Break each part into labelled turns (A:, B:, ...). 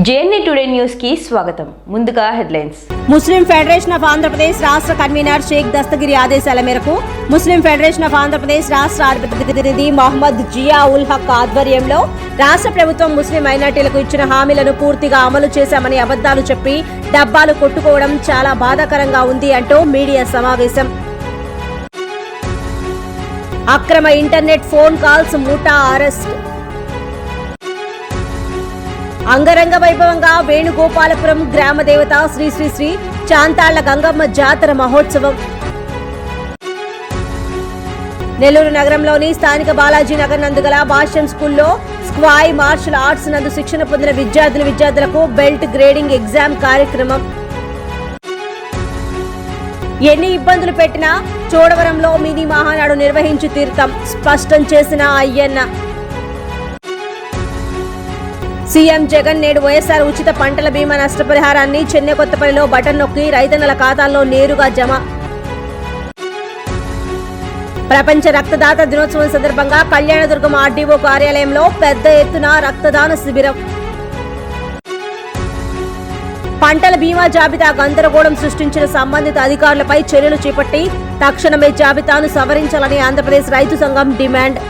A: JNA today news కి స్వాగతం. ముందుగా headlines.
B: Muslim federation of Andhra Pradesh రాష్ట్ర కన్వీనర్ షేక్ దస్తగిరి ఆదేశాల మేరకు ముస్లిం ఫెడరేషన్ ఆఫ్ ఆంధ్రప్రదేశ్ రాష్ట్ర ప్రతినిధి మహమ్మద్ జియా ఉల్ హక్ ఆధ్వర్యంలో రాష్ట్ర ప్రభుత్వం ముస్లిం మైనార్టీలకు ఇచ్చిన హామీలను పూర్తిగా అమలు చేశామని అబద్ధాలు చెప్పి డబ్బాలు కొట్టుకోవడం చాలా బాధాకరంగా ఉంది అంటూ మీడియా సమావేశం. అక్రమ ఇంటర్నెట్ ఫోన్ కాల్స్ ముఠా అరెస్ట్. అంగరంగ వైభవంగా వేణుగోపాలపురం గ్రామ దేవత శ్రీ శ్రీ శ్రీ చాంతాళ్ల గంగమ్మ జాతర మహోత్సవం. నెల్లూరు నగరంలోని స్థానిక బాలాజీ నగర్ నందుగల భాష్యం స్కూల్లో స్క్వాయ్ మార్షల్ ఆర్ట్స్ నందు శిక్షణ పొందిన విద్యార్థులకు బెల్ట్ గ్రేడింగ్ ఎగ్జామ్ కార్యక్రమం. ఎన్ని ఇబ్బందులు పెట్టినా చోడవరంలో మినీ మహానాడు నిర్వహించి తీరుతాం స్పష్టం చేసిన అయ్యన్న. సీఎం జగన్ నేడు వైఎస్ఆర్ ఉచిత పంటల బీమా నష్టపరిహారాన్ని చెన్నెకొత్తపల్లిలో బటన్ నొక్కి రైతన్నల ఖాతాల్లో నేరుగా జమ. ప్రపంచ రక్తదాత దినోత్సవం సందర్భంగా కళ్యాణదుర్గం ఆర్డీఓ కార్యాలయంలో పెద్ద ఎత్తున రక్తదాన శిబిరం. పంటల బీమా జాబితా గందరగోళం సృష్టించిన సంబంధిత అధికారులపై చర్యలు చేపట్టి తక్షణమే జాబితాను సవరించాలని ఆంధ్రప్రదేశ్ రైతు సంఘం డిమాండ్.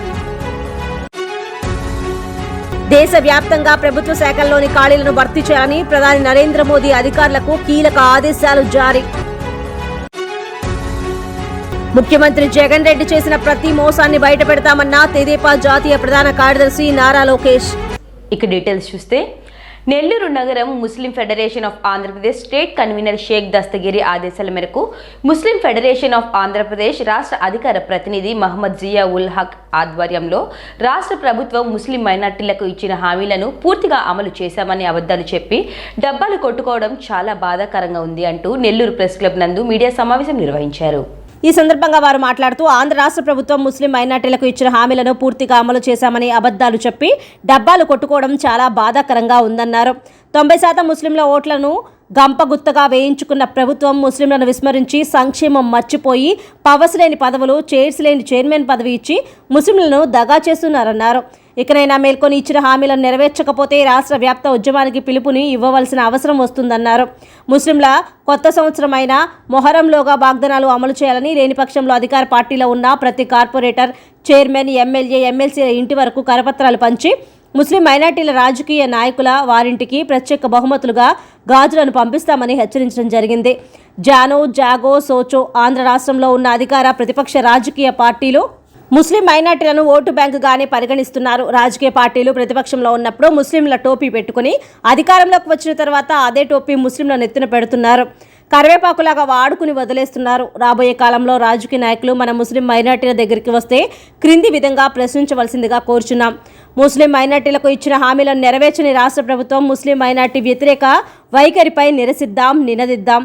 B: దేశవ్యాప్తంగా ప్రభుత్వ శాఖల్లోని ఖాళీలను భర్తీ చేయాలని ప్రధాని నరేంద్ర మోదీ అధికారులకు కీలక ఆదేశాలు జారీ. ముఖ్యమంత్రి జగన్ రెడ్డి చేసిన ప్రతి మోసాన్ని బయటపెడతామన్న తెదేపా జాతీయ ప్రధాన కార్యదర్శి నారా లోకేష్.
A: ఇక డీటెయిల్స్ చూస్తే, నెల్లూరు నగరం Muslim federation of Andhra Pradesh state convener Shaikh Dastagiri ఆదేశాల మేరకు ముస్లిం ఫెడరేషన్ ఆఫ్ ఆంధ్రప్రదేశ్ రాష్ట్ర అధికార ప్రతినిధి మహమ్మద్ జియా ఉల్ హక్ ఆధ్వర్యంలో రాష్ట్ర ప్రభుత్వం ముస్లిం మైనార్టీలకు ఇచ్చిన హామీలను పూర్తిగా అమలు చేశామని అబద్ధాలు చెప్పి డబ్బాలు కొట్టుకోవడం చాలా బాధాకరంగా ఉంది అంటూ నెల్లూరు ప్రెస్ క్లబ్ నందు మీడియా సమావేశం నిర్వహించారు.
B: ఈ సందర్భంగా వారు మాట్లాడుతూ ఆంధ్ర రాష్ట్ర ప్రభుత్వం ముస్లిం మైనార్టీలకు ఇచ్చిన హామీలను పూర్తిగా అమలు చేశామని అబద్ధాలు చెప్పి డబ్బాలు కొట్టుకోవడం చాలా బాధాకరంగా ఉందన్నారు. 90% ముస్లింల ఓట్లను గంపగుత్తగా వేయించుకున్న ప్రభుత్వం ముస్లింలను విస్మరించి సంక్షేమం మర్చిపోయి పవర్స్ లేని పదవులు, చైర్స్ లేని చైర్మన్ పదవి ఇచ్చి ముస్లింలను దగా చేస్తున్నారన్నారు. ఇకనైనా మేల్కొని ఇచ్చిన హామీలను నెరవేర్చకపోతే రాష్ట్ర వ్యాప్త ఉద్యమానికి పిలుపుని ఇవ్వవలసిన అవసరం వస్తుందన్నారు. ముస్లింల కొత్త సంవత్సరమైన మొహరంలోగా వాగ్దానాలు అమలు చేయాలని, లేని పక్షంలో అధికార పార్టీలో ఉన్న ప్రతి కార్పొరేటర్, చైర్మన్, ఎమ్మెల్యే, ఎమ్మెల్సీల ఇంటి వరకు కరపత్రాలు పంచి ముస్లిం మైనార్టీల రాజకీయ నాయకుల వారింటికి ప్రత్యేక బహుమతులుగా గాజులను పంపిస్తామని హెచ్చరించడం జరిగింది. జానో, జాగో, సోచో ఆంధ్ర రాష్ట్రంలో ఉన్న అధికార, ప్రతిపక్ష రాజకీయ పార్టీలు ముస్లిం మైనార్టీలను ఓటు బ్యాంకుగానే పరిగణిస్తున్నారు. రాజకీయ పార్టీలు ప్రతిపక్షంలో ఉన్నప్పుడు ముస్లింల టోపీ పెట్టుకుని అధికారంలోకి వచ్చిన తర్వాత అదే టోపీ ముస్లింల నెత్తిన పెడుతున్నారు. కరివేపాకులాగా వాడుకుని వదిలేస్తున్నారు. రాబోయే కాలంలో రాజకీయ నాయకులు మన ముస్లిం మైనార్టీల దగ్గరికి వస్తే క్రింది విధంగా ప్రశ్నించవలసిందిగా కోరుచున్నాం. ముస్లిం మైనార్టీలకు ఇచ్చిన హామీలను నెరవేర్చని రాష్ట్ర ప్రభుత్వం ముస్లిం మైనార్టీ వ్యతిరేక వైఖరిపై నినదిద్దాం.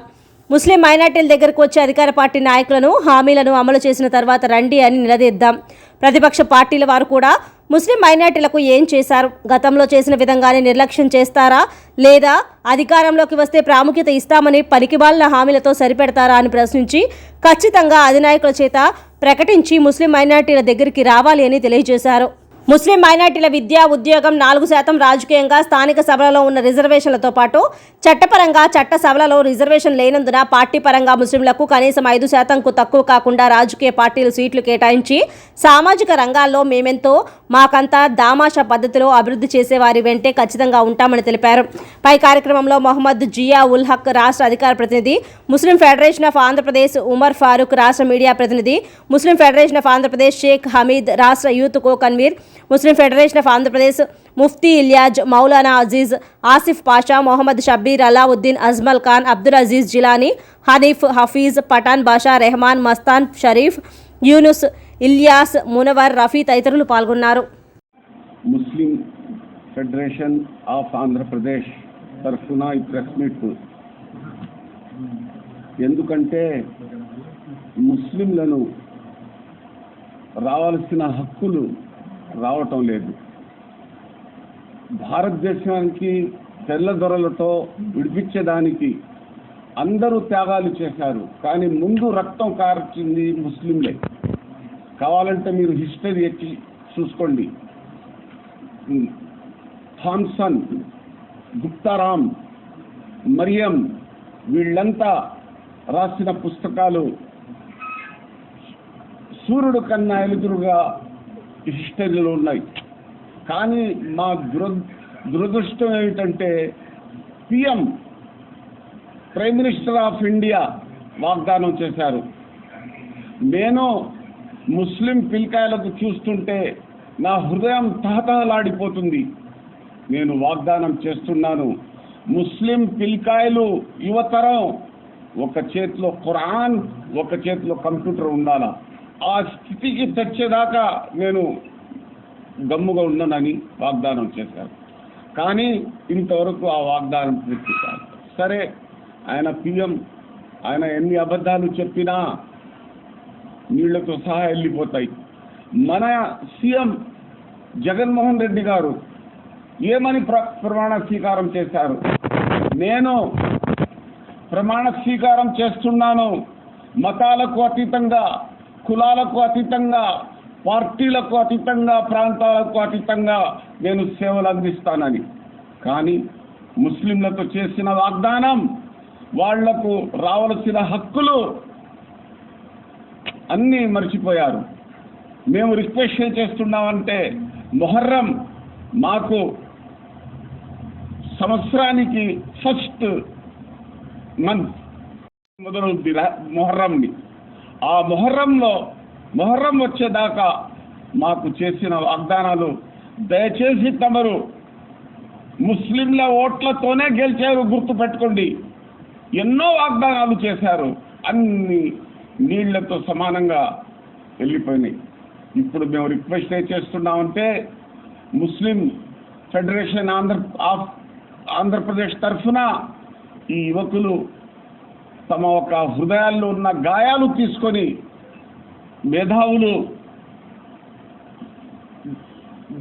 B: ముస్లిం మైనార్టీల దగ్గరకు వచ్చే అధికార పార్టీ నాయకులను హామీలను అమలు చేసిన తర్వాత రండి అని నిలదీద్దాం. ప్రతిపక్ష పార్టీల వారు కూడా ముస్లిం మైనార్టీలకు ఏం చేశారు, గతంలో చేసిన విధంగానే నిర్లక్ష్యం చేస్తారా, లేదా అధికారంలోకి వస్తే ప్రాముఖ్యత ఇస్తామని పనికిమాలిన హామీలతో సరిపెడతారా అని ప్రశ్నించి ఖచ్చితంగా అధినాయకుల చేత ప్రకటించి ముస్లిం మైనార్టీల దగ్గరికి రావాలి అని తెలియజేశారు. ముస్లిం మైనార్టీల విద్య, ఉద్యోగం, 4% రాజకీయంగా స్థానిక సభలలో ఉన్న రిజర్వేషన్లతో పాటు చట్టపరంగా చట్ట సభలలో రిజర్వేషన్ లేనందున పార్టీ పరంగా ముస్లింలకు కనీసం 5%కు తక్కువ కాకుండా రాజకీయ పార్టీలు సీట్లు కేటాయించి సామాజిక రంగాల్లో మేమెంతో మాకంతా దామాషా పద్ధతిలో అభివృద్ధి చేసేవారి వెంటే ఖచ్చితంగా ఉంటామని తెలిపారు. పై కార్యక్రమంలో మొహమ్మద్ జియా ఉల్ హక్ రాష్ట్ర అధికార ప్రతినిధి, Muslim federation of Andhra Pradesh Umar Farooq రాష్ట్ర మీడియా ప్రతినిధి, Muslim federation of Andhra Pradesh Shaikh Hameed రాష్ట్ర youth co convener, Muslim federation of Andhra Pradesh Mufti Iliyas, Maulana Aziz, Asif Pasha, Mohammed Shabbir, Alauddin, Ajmal Khan, Abdul Aziz Jilani, Hanif, Hafeez, Pathan Basha, Rehman, Mastan, Sharif, Yunus, Ilias, Munawar, Rafi తదితరులు పాల్గొన్నారు.
C: ముస్లిం ఫెడరేషన్ ఆఫ్ ఆంధ్రప్రదేశ్ తరఫున ఈ ప్రెస్ మీట్ ఎందుకంటే ముస్లింలను రావాల్సిన హక్కులు రావటం లేదు. భారతదేశానికి తెల్లదొరలతో విడిపించేదానికి అందరూ త్యాగాలు చేశారు, కానీ ముందు రక్తం కార్చింది ముస్లింలే. కావాలంటే మీరు హిస్టరీ ఎక్కి చూసుకోండి. థామ్సన్ గుప్తారాం, మరియం వీళ్ళంతా రాసిన పుస్తకాలు సూర్యుడు కన్నా ఎలుగురుగా హిస్టరీలో ఉన్నాయి. కానీ మా దురదృష్టం ఏమిటంటే PM prime minister of India వాగ్దానం చేశారు. నేను ముస్లిం పిల్కాయలకు చూస్తుంటే నా హృదయం తహతహలాడిపోతుంది. నేను వాగ్దానం చేస్తున్నాను, ముస్లిం పిల్కాయలు యువతరం ఒక చేతిలో ఖురాన్, ఒక చేతిలో కంప్యూటర్ ఉండాలా. ఆ స్థితికి తెచ్చేదాకా నేను గమ్ముగా ఉన్నానని వాగ్దానం చేశారు. కానీ ఇంతవరకు ఆ వాగ్దానం పూర్తి కాదు. సరే, ఆయన పిఎం, ఆయన ఎన్ని అబద్ధాలు చెప్పినా నీళ్లతో సహా వెళ్ళిపోతాయి. మన సీఎం జగన్మోహన్ రెడ్డి గారు ఏమని ప్రమాణ స్వీకారం చేశారు? నేను ప్రమాణ స్వీకారం చేస్తున్నాను, మతాలకు అతీతంగా, కులాలకు అతీతంగా, పార్టీలకు అతీతంగా, ప్రాంతాలకు అతీతంగా నేను సేవలు అందిస్తానని. కానీ ముస్లింలతో చేసిన వాగ్దానం, వాళ్లకు రావలసిన హక్కులు అన్నీ మర్చిపోయారు. మేము రిక్వెస్ట్ చేస్తున్నామంటే మొహర్రం మాకు సంవత్సరానికి ఫస్ట్ మంత్ మొదలవుద్ది మొహర్రంని. ఆ మొహర్రం వచ్చేదాకా మాకు చేసిన వాగ్దానాలు దయచేసి తమరు ముస్లింల ఓట్లతోనే గెలిచారు, గుర్తుపెట్టుకోండి. ఎన్నో వాగ్దానాలు చేశారు, అన్ని నీళ్లతో సమానంగా వెళ్ళిపోయినాయి. ఇప్పుడు మేము రిక్వెస్ట్ చేస్తున్నామంటే ముస్లిం ఫెడరేషన్ ఆంధ్రప్రదేశ్ తరఫున ఈ యువకులు తమ ఒక హృదయాల్లో ఉన్న గాయాలు తీసుకొని, మేధావులు,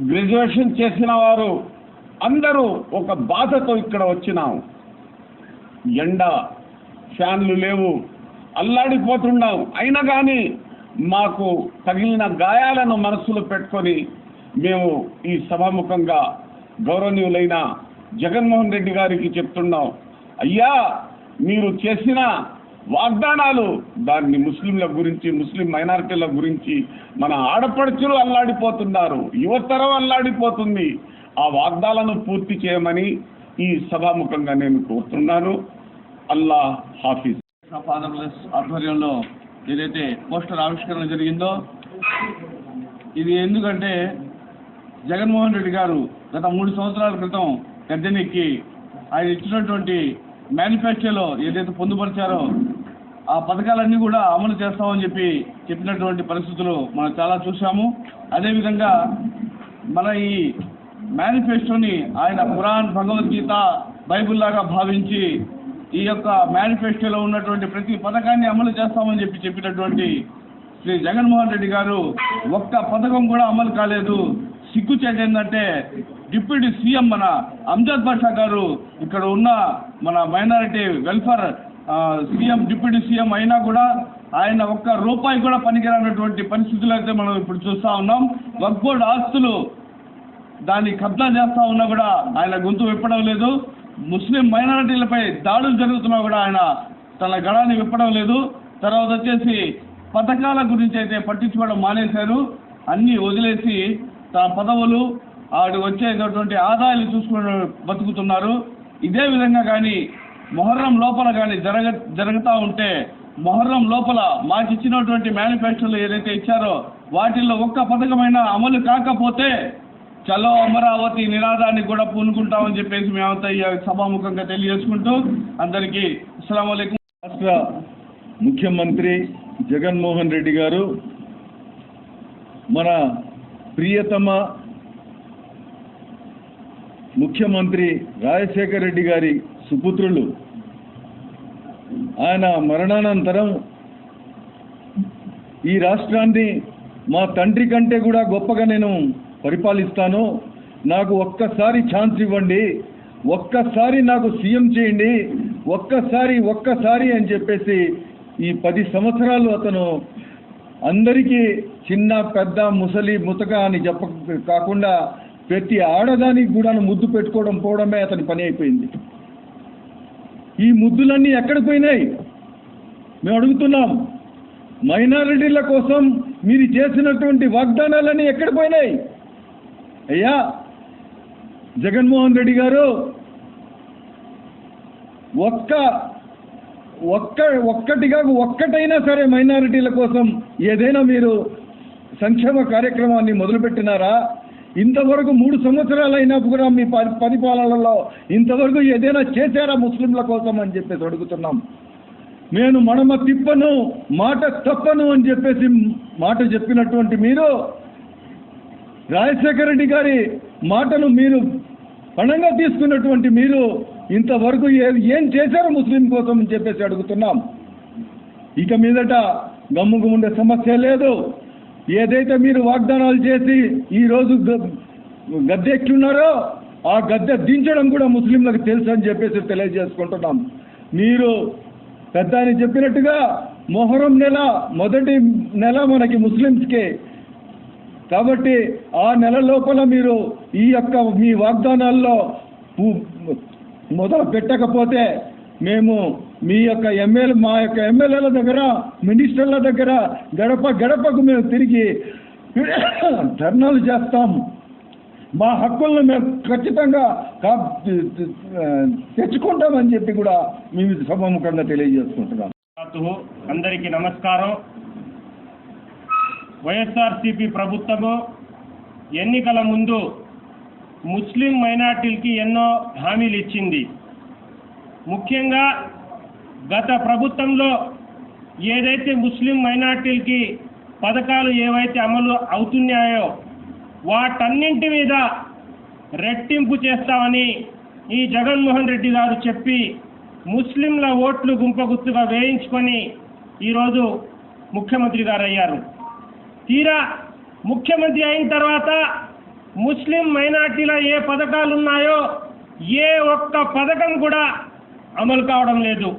C: గ్రాడ్యుయేషన్ చేసిన వారు అందరూ ఒక బాధతో ఇక్కడ వచ్చినాం. ఎండ, ఫ్యాన్లు లేవు, అల్లాడిపోతున్నాం. అయినా కానీ మాకు తగిలిన గాయాలను మనసులో పెట్టుకొని మేము ఈ సభాముఖంగా గౌరవనీయులైన జగన్మోహన్ రెడ్డి గారికి చెప్తున్నాం, అయ్యా మీరు చేసిన వాగ్దానాలు, దాన్ని ముస్లింల గురించి, ముస్లిం మైనారిటీల గురించి మన ఆడపడుచులు అల్లాడిపోతున్నారు, యువతరం అల్లాడిపోతుంది. ఆ వాగ్దానాలను పూర్తి చేయమని ఈ సభాముఖంగా నేను కోరుతున్నాను. అల్లా హాఫీజ్.
D: ఆంధ్రప్రదేశ్ ఆధ్వర్యంలో ఏదైతే పోస్టర్ ఆవిష్కరణ జరిగిందో, ఇది ఎందుకంటే జగన్మోహన్ రెడ్డి గారు గత 3 సంవత్సరాల క్రితం గద్దెనెక్కి ఆయన ఇచ్చినటువంటి మేనిఫెస్టోలో ఏదైతే పొందుపరిచారో ఆ పథకాలన్నీ కూడా అమలు చేస్తామని చెప్పినటువంటి పరిస్థితులు మనం చాలా చూసాము. అదేవిధంగా మన ఈ మేనిఫెస్టోని ఆయన ఖురాన్, భగవద్గీత, బైబుల్ లాగా భావించి ఈ యొక్క మేనిఫెస్టోలో ఉన్నటువంటి ప్రతి పథకాన్ని అమలు చేస్తామని చెప్పినటువంటి శ్రీ జగన్మోహన్ రెడ్డి గారు ఒక్క పథకం కూడా అమలు కాలేదు. సిగ్గుచేటు ఏంటంటే డిప్యూటీ సీఎం మన అమ్జద్ బాషా గారు ఇక్కడ ఉన్న మన minority welfare CM, deputy CM అయినా కూడా ఆయన ఒక్క రూపాయి కూడా పనికిరానటువంటి పరిస్థితులు అయితే మనం ఇప్పుడు చూస్తూ ఉన్నాం. వక్ఫ్ బోర్డు ఆస్తులు దాన్ని కబ్జా చేస్తూ ఉన్నా కూడా ఆయన గొంతు విప్పడం లేదు. ముస్లిం మైనారిటీలపై దాడులు జరుగుతున్నా కూడా ఆయన తన గడాన్ని విప్పడం లేదు. తర్వాత వచ్చేసి పథకాల గురించి అయితే పట్టించుకోవడం మానేశారు. అన్నీ వదిలేసి తన పదవులు, వాడికి వచ్చేటటువంటి ఆదాయాలు చూసుకుని బతుకుతున్నారు. ఇదే విధంగా కానీ మొహర్రం లోపల కానీ జరుగుతూ ఉంటే, మొహర్రం లోపల మాకు ఇచ్చినటువంటి మేనిఫెస్టోలు ఏదైతే ఇచ్చారో వాటిల్లో ఒక్క పథకమైనా అమలు కాకపోతే చలో అమరావతి నినాదాన్ని కూడా పూనుకుంటామని చెప్పేసి మేమంతా ఈ సభాముఖంగా తెలియజేసుకుంటూ అందరికీ అస్సలాము అలైకుం.
E: రాష్ట్ర ముఖ్యమంత్రి జగన్మోహన్ రెడ్డి గారు మన ప్రియతమ ముఖ్యమంత్రి రాజశేఖర్ రెడ్డి గారి సుపుత్రులు. ఆయన మరణానంతరం ఈ రాష్ట్రాన్ని మా తండ్రి కంటే కూడా గొప్పగా నేను పరిపాలిస్తాను, నాకు ఒక్కసారి ఛాన్స్ ఇవ్వండి, ఒక్కసారి నాకు సీఎం చేయండి, ఒక్కసారి అని చెప్పేసి ఈ 10 సంవత్సరాలు అతను అందరికీ చిన్న పెద్ద ముసలి ముతక అని కాకుండా ప్రతి ఆడదానికి కూడా ముద్దు పెట్టుకోవడం పోవడమే అతని పని అయిపోయింది. ఈ ముద్దులన్నీ ఎక్కడికి పోయినాయి మేము అడుగుతున్నాం. మైనారిటీల కోసం మీరు చేసినటువంటి వాగ్దానాలన్నీ ఎక్కడికి పోయినాయి? అయ్యా జగన్మోహన్ రెడ్డి గారు ఒక్కటైనా సరే మైనారిటీల కోసం ఏదైనా మీరు సంక్షేమ కార్యక్రమాన్ని మొదలుపెట్టినారా? ఇంతవరకు 3 సంవత్సరాలైనా కూడా మీ పరిపాలనలో ఇంతవరకు ఏదైనా చేశారా ముస్లింల కోసం అని చెప్పేసి అడుగుతున్నాం. నేను మడమ తిప్పను మాట తప్పను అని చెప్పేసి మాట చెప్పినటువంటి మీరు రాజశేఖర రెడ్డి గారి మాటను మీరు పణంగా తీసుకున్నటువంటి మీరు ఇంతవరకు ఏం చేశారు ముస్లిం కోసం అని చెప్పేసి అడుగుతున్నాం. ఇక మీదట గమ్ముగుండే సమస్య లేదు. ఏదైతే మీరు వాగ్దానాలు చేసి ఈరోజు గద్దె ఎక్కిన్నారో ఆ గద్దె దించడం కూడా ముస్లింలకు తెలుసు అని చెప్పేసి తెలియజేసుకుంటున్నాం. మీరు పెద్ద అని చెప్పినట్టుగా మొహరం నెల మొదటి నెల మనకి ముస్లిమ్స్కే, కాబట్టి ఆ నెల లోపల మీరు ఈ యొక్క మీ వాగ్దానాల్లో మొదలు పెట్టకపోతే మేము మా యొక్క ఎమ్మెల్యేల దగ్గర మినిస్టర్ల దగ్గర గడపకు మేము తిరిగి ధర్నాలు చేస్తాం. మా హక్కులను మేము ఖచ్చితంగా తెచ్చుకుంటామని చెప్పి కూడా మేము సభాముఖంగా తెలియజేసుకుంటున్నాం.
F: అందరికీ నమస్కారం. వైఎస్ఆర్సీపీ ప్రభుత్వము ఎన్నికల ముందు ముస్లిం మైనార్టీలకి ఎన్నో హామీలు ఇచ్చింది. ముఖ్యంగా గత ప్రభుత్వంలో ఏదైతే ముస్లిం మైనార్టీలకి పథకాలు ఏవైతే అమలు అవుతున్నాయో వాటన్నింటి మీద రెట్టింపు చేస్తామని ఈ జగన్మోహన్ రెడ్డి గారు చెప్పి ముస్లింల ఓట్లు గుంపగుత్తుగా వేయించుకొని ఈరోజు ముఖ్యమంత్రి గారు అయ్యారు. తీరా ముఖ్యమంత్రి అయిన తర్వాత ముస్లిం మైనార్టీల ఏ పథకాలు ఉన్నాయో ఏ ఒక్క పథకం కూడా అమలు కావడం లేదు.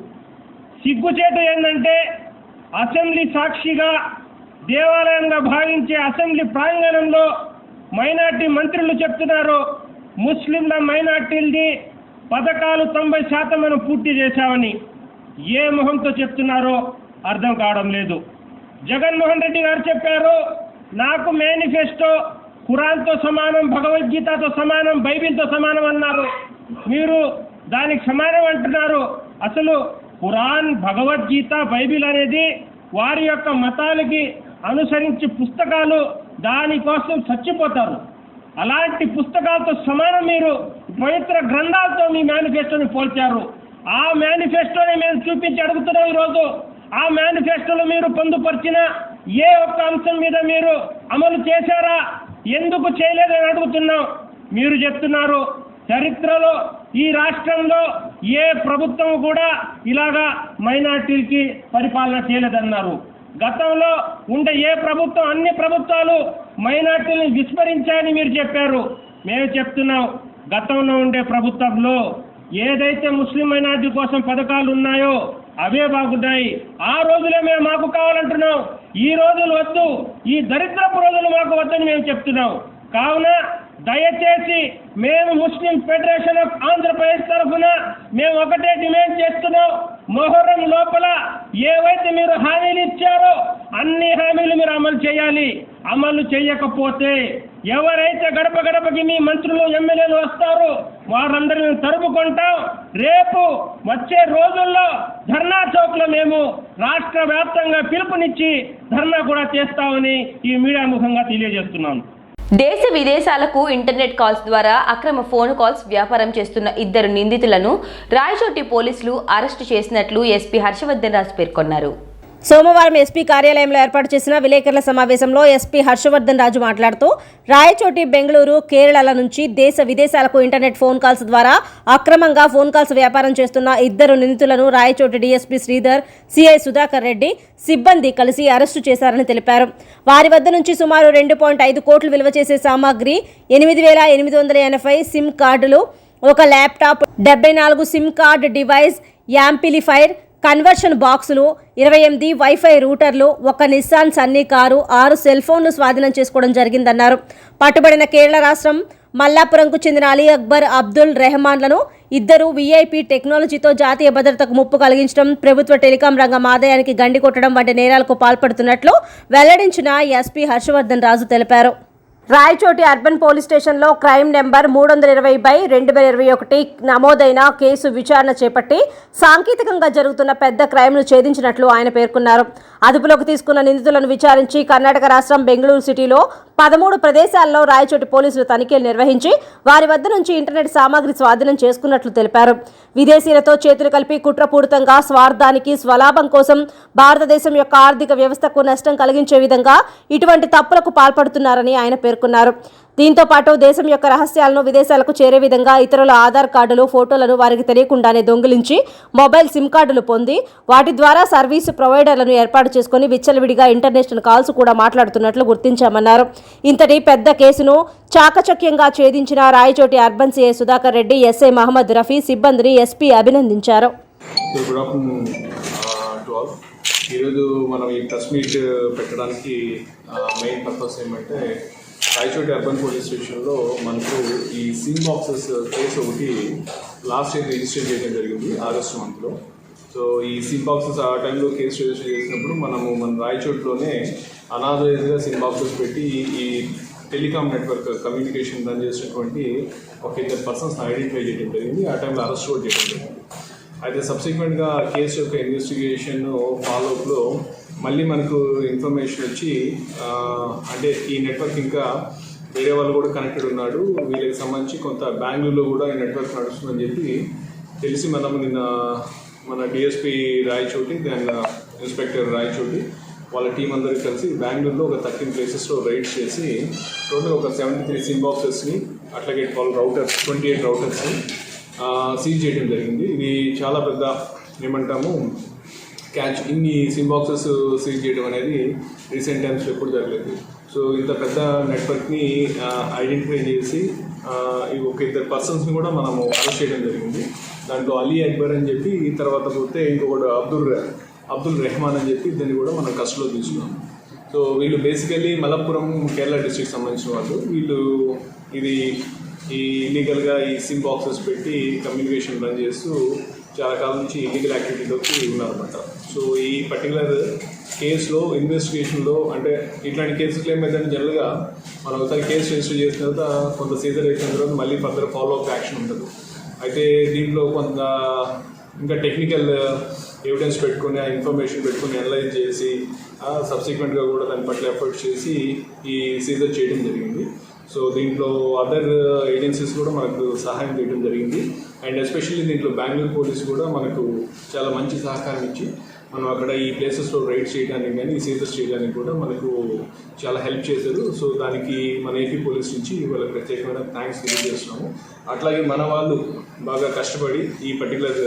F: సిగ్గుచేటు ఏంటంటే అసెంబ్లీ సాక్షిగా దేవాలయంగా భావించే అసెంబ్లీ ప్రాంగణంలో మైనార్టీ మంత్రులు చెప్తున్నారు ముస్లింల మైనార్టీలది పథకాలు 90% మనం పూర్తి చేశామని. ఏ మొహంతో చెప్తున్నారో అర్థం కావడం లేదు. జగన్మోహన్ రెడ్డి గారు చెప్పారు నాకు మేనిఫెస్టో ఖురాన్తో సమానం, భగవద్గీతతో సమానం, బైబిల్తో సమానం అన్నారు. మీరు దానికి సమానం అంటున్నారు. అసలు ఖురాన్, భగవద్గీత, బైబిల్ అనేది వారి యొక్క మతాలకి అనుసరించి పుస్తకాలు, దానికోసం చచ్చిపోతారు. అలాంటి పుస్తకాలతో సమానం మీరు పవిత్ర గ్రంథాలతో మీ మేనిఫెస్టోని పోల్చారు. ఆ మేనిఫెస్టోని మేము చూపించి అడుగుతున్నాం ఈరోజు. ఆ మేనిఫెస్టోలో మీరు పొందుపరిచిన ఏ ఒక్క అంశం మీద మీరు అమలు చేశారా? ఎందుకు చేయలేదని అడుగుతున్నాం. మీరు చెప్తున్నారు చరిత్రలో ఈ రాష్ట్రంలో ఏ ప్రభుత్వం కూడా ఇలాగా మైనార్టీలకి పరిపాలన చేయలేదన్నారు. గతంలో ఉండే ఏ ప్రభుత్వం, అన్ని ప్రభుత్వాలు మైనార్టీలను విస్మరించాయని మీరు చెప్పారు. మేము చెప్తున్నాం గతంలో ఉండే ప్రభుత్వంలో ఏదైతే ముస్లిం మైనార్టీ కోసం పథకాలు ఉన్నాయో అవే బాగున్నాయి. ఆ రోజులే మేము మాకు కావాలంటున్నాం. ఈ రోజులు వద్దు, ఈ దరిద్రపు రోజులు మాకు వద్దని మేము చెప్తున్నాం. కావున దయచేసి మేము ముస్లిం ఫెడరేషన్ ఆఫ్ ఆంధ్రప్రదేశ్ తరఫున మేము ఒకటే డిమాండ్ చేస్తున్నాం. మొహర్రం లోపల ఏవైతే మీరు హామీలు ఇచ్చారో అన్ని హామీలు మీరు అమలు చేయాలి. అమలు చేయకపోతే ఎవరైతే గడప గడపకి మీ మంత్రులు, ఎమ్మెల్యేలు వస్తారో వారందరూ మేము తరుముకుంటాం. రేపు వచ్చే రోజుల్లో ధర్నా చౌక్లో మేము రాష్ట్ర వ్యాప్తంగా పిలుపునిచ్చి ధర్నా కూడా చేస్తామని ఈ మీడియా ముఖంగా తెలియజేస్తున్నాను.
A: దేశ విదేశాలకు ఇంటర్నెట్ కాల్స్ ద్వారా అక్రమ ఫోన్ కాల్స్ వ్యాపారం చేస్తున్న 2 నిందితులను రాయచోటి పోలీసులు అరెస్టు చేసినట్లు ఎస్పీ హర్షవర్ధన్ రాజు పేర్కొన్నారు.
B: సోమవారం ఎస్పీ కార్యాలయంలో ఏర్పాటు చేసిన విలేకరుల సమావేశంలో ఎస్పీ హర్షవర్ధన్ రాజు మాట్లాడుతూ రాయచోటి, బెంగళూరు, కేరళల నుంచి దేశ విదేశాలకు ఇంటర్నెట్ ఫోన్ కాల్స్ ద్వారా అక్రమంగా ఫోన్ కాల్స్ వ్యాపారం చేస్తున్న 2 నిందితులను రాయచోటి డీఎస్పీ శ్రీధర్, సిఐ సుధాకర్ రెడ్డి సిబ్బంది కలిసి అరెస్టు చేశారని తెలిపారు. వారి వద్ద నుంచి సుమారు 2.5 కోట్లు విలువ చేసే సామాగ్రి, 8,880 సిమ్ కార్డులు, ఒక laptop, 74 SIM card device, amplifier, conversion బాక్సులు, 28 వైఫై రూటర్లు, ఒక నిస్సాన్ సన్నీ కారు, 6 సెల్ ఫోన్లు స్వాధీనం చేసుకోవడం జరిగిందన్నారు. పట్టుబడిన కేరళ రాష్ట్రం మల్లాపురంకు చెందిన అలీ అక్బర్, అబ్దుల్ రెహమాన్లను ఇద్దరు వీఐపీ టెక్నాలజీతో జాతీయ భద్రతకు ముప్పు కలిగించడం, ప్రభుత్వ టెలికాం రంగం ఆదాయానికి గండి కొట్టడం వంటి నేరాలకు పాల్పడుతున్నట్లు వెల్లడించిన ఎస్పీ హర్షవర్ధన్ రాజు తెలిపారు. రాయచోటి అర్బన్ పోలీస్ స్టేషన్లో క్రైమ్ నెంబర్ 320/2021 నమోదైన కేసు విచారణ చేపట్టి సాంకేతికంగా జరుగుతున్న పెద్ద క్రైమ్ను ఛేదించినట్లు ఆయన పేర్కొన్నారు. అదుపులోకి తీసుకున్న నిందితులను విచారించి కర్ణాటక రాష్ట్రం బెంగళూరు సిటీలో 13 ప్రదేశాల్లో రాయచోటి పోలీసులు తనిఖీలు నిర్వహించి వారి వద్ద నుంచి ఇంటర్నెట్ సామాగ్రి స్వాధీనం చేసుకున్నట్లు తెలిపారు. విదేశీయులతో చేతులు కలిపి కుట్రపూరితంగా స్వార్థానికి, స్వలాభం కోసం భారతదేశం యొక్క ఆర్థిక వ్యవస్థకు నష్టం కలిగించే విధంగా ఇటువంటి తప్పులకు పాల్పడుతున్నారని ఆయన పేర్కొన్నారు. దీంతో పాటు దేశం యొక్క రహస్యాలను విదేశాలకు చేరే విధంగా ఇతరుల ఆధార్ కార్డులు, ఫోటోలను వారికి తెలియకుండానే దొంగిలించి మొబైల్ సిమ్ కార్డులు పొంది వాటి ద్వారా సర్వీసు ప్రొవైడర్లను ఏర్పాటు చేసుకుని విచ్చలవిడిగా ఇంటర్నేషనల్ కాల్స్ కూడా మాట్లాడుతున్నట్లు గుర్తించామన్నారు. ఇంతటి పెద్ద కేసును చాకచక్యంగా ఛేదించిన Rayachoti urban CI Sudhakar Reddy, SI Mohammed Rafi సిబ్బందిని ఎస్పీ అభినందించారు.
G: ఈరోజు మనం ఈ ప్రెస్ మీట్ పెట్టడానికి మెయిన్ పర్పస్ ఏమంటే రాయచోటి అర్బన్ పోలీస్ స్టేషన్లో మనకు ఈ సిమ్ బాక్సెస్ కేసు ఒకటి లాస్ట్ ఇయర్ రిజిస్టర్ చేయడం జరిగింది ఆగస్టు మంత్లో. సో ఈ సిమ్ బాక్సెస్ ఆ టైంలో కేసు రిజిస్టర్ చేసినప్పుడు మన రాయచోటిలోనే అనాథరైజ్గా సిమ్ బాక్సెస్ పెట్టి ఈ టెలికాం నెట్వర్క్ కమ్యూనికేషన్ రన్ చేసినటువంటి ఒక 2 పర్సన్స్ని ఐడెంటిఫై చేయడం జరిగింది. ఆ టైంలో అరెస్ట్ కూడా చేయడం జరిగింది. అయితే సబ్సిక్వెంట్గా కేసు యొక్క ఇన్వెస్టిగేషన్ ఫాలోఅప్లో మళ్ళీ మనకు ఇన్ఫర్మేషన్ వచ్చి అంటే ఈ నెట్వర్క్ ఇంకా వేరే వాళ్ళు కూడా కనెక్టెడ్ ఉన్నాడు, వీళ్ళకి సంబంధించి కొంత బెంగళూరులో కూడా ఈ నెట్వర్క్ నడుస్తుందని చెప్పి తెలిసి మనం నిన్న మన డిఎస్పీ రాయచోటి, దాని ఇన్స్పెక్టర్ రాయచోటి వాళ్ళ టీం అందరికీ కలిసి బెంగళూరులో ఒక 13 ప్లేసెస్లో రైడ్స్ చేసి టోటల్ ఒక 73 సిమ్ బాక్సెస్ని, అట్లాగే 28 రౌటర్స్ని సీజ్ చేయడం జరిగింది. ఇది చాలా పెద్ద ఏమంటాము క్యాచ్. ఇన్ని సిమ్ బాక్సెస్ సీజ్ చేయడం అనేది రీసెంట్ టైమ్స్లో ఎప్పుడు జరగలేదు. సో ఇంత పెద్ద నెట్వర్క్ని ఐడెంటిఫై చేసి ఒక 2 పర్సన్స్ని కూడా మనము అరెస్ట్ చేయడం జరిగింది. దాంట్లో అలీ అక్బర్ అని చెప్పి, తర్వాత పోతే ఇంకొకటి అబ్దుల్ రెహమాన్ అని చెప్పి దాన్ని కూడా మనం కస్టడీలో తీసుకున్నాము. సో వీళ్ళు బేసికలీ మలప్పురం కేరళ డిస్ట్రిక్ట్ సంబంధించిన వాళ్ళు. వీళ్ళు ఈ ఇల్లీగల్గా ఈ సిమ్ బాక్సెస్ పెట్టి కమ్యూనికేషన్ రన్ చేస్తూ చాలా కాలం నుంచి ఇల్లీగల్ యాక్టివిటీలోకి ఉన్నారన్నమాట. సో ఈ పర్టికులర్ కేసులో ఇన్వెస్టిగేషన్లో అంటే ఇట్లాంటి కేసులు ఏమైందంటే జనరల్గా మనం ఒకసారి కేసు రిజిస్టర్ చేసిన తర్వాత కొంత సీజర్ అయిన తర్వాత మళ్ళీ ఫర్దర్ ఫాలో అప్ యాక్షన్ ఉంటుంది. అయితే దీంట్లో కొంత ఇంకా టెక్నికల్ ఎవిడెన్స్ పెట్టుకుని, ఆ ఇన్ఫర్మేషన్ పెట్టుకుని అనలైజ్ చేసి సబ్సిక్వెంట్గా కూడా దాని పట్ల ఎఫర్ట్స్ చేసి ఈ సీజర్ చేయడం జరిగింది. సో దీంట్లో అదర్ ఏజెన్సీస్ కూడా మనకు సహాయం చేయడం జరిగింది. అండ్ ఎస్పెషల్లీ దీంట్లో బెంగళూరు పోలీస్ కూడా మనకు చాలా మంచి సహకారం ఇచ్చి మనం అక్కడ ఈ ప్లేసెస్లో రైడ్స్ చేయడానికి కానీ ఈ సీజర్స్ చేయడానికి కూడా మనకు చాలా హెల్ప్ చేశారు. సో దానికి మన ఏపీ పోలీస్ నుంచి వాళ్ళకి ప్రత్యేకమైన థ్యాంక్స్ తెలియజేస్తున్నాము. అట్లాగే మన వాళ్ళు బాగా కష్టపడి ఈ పర్టికులర్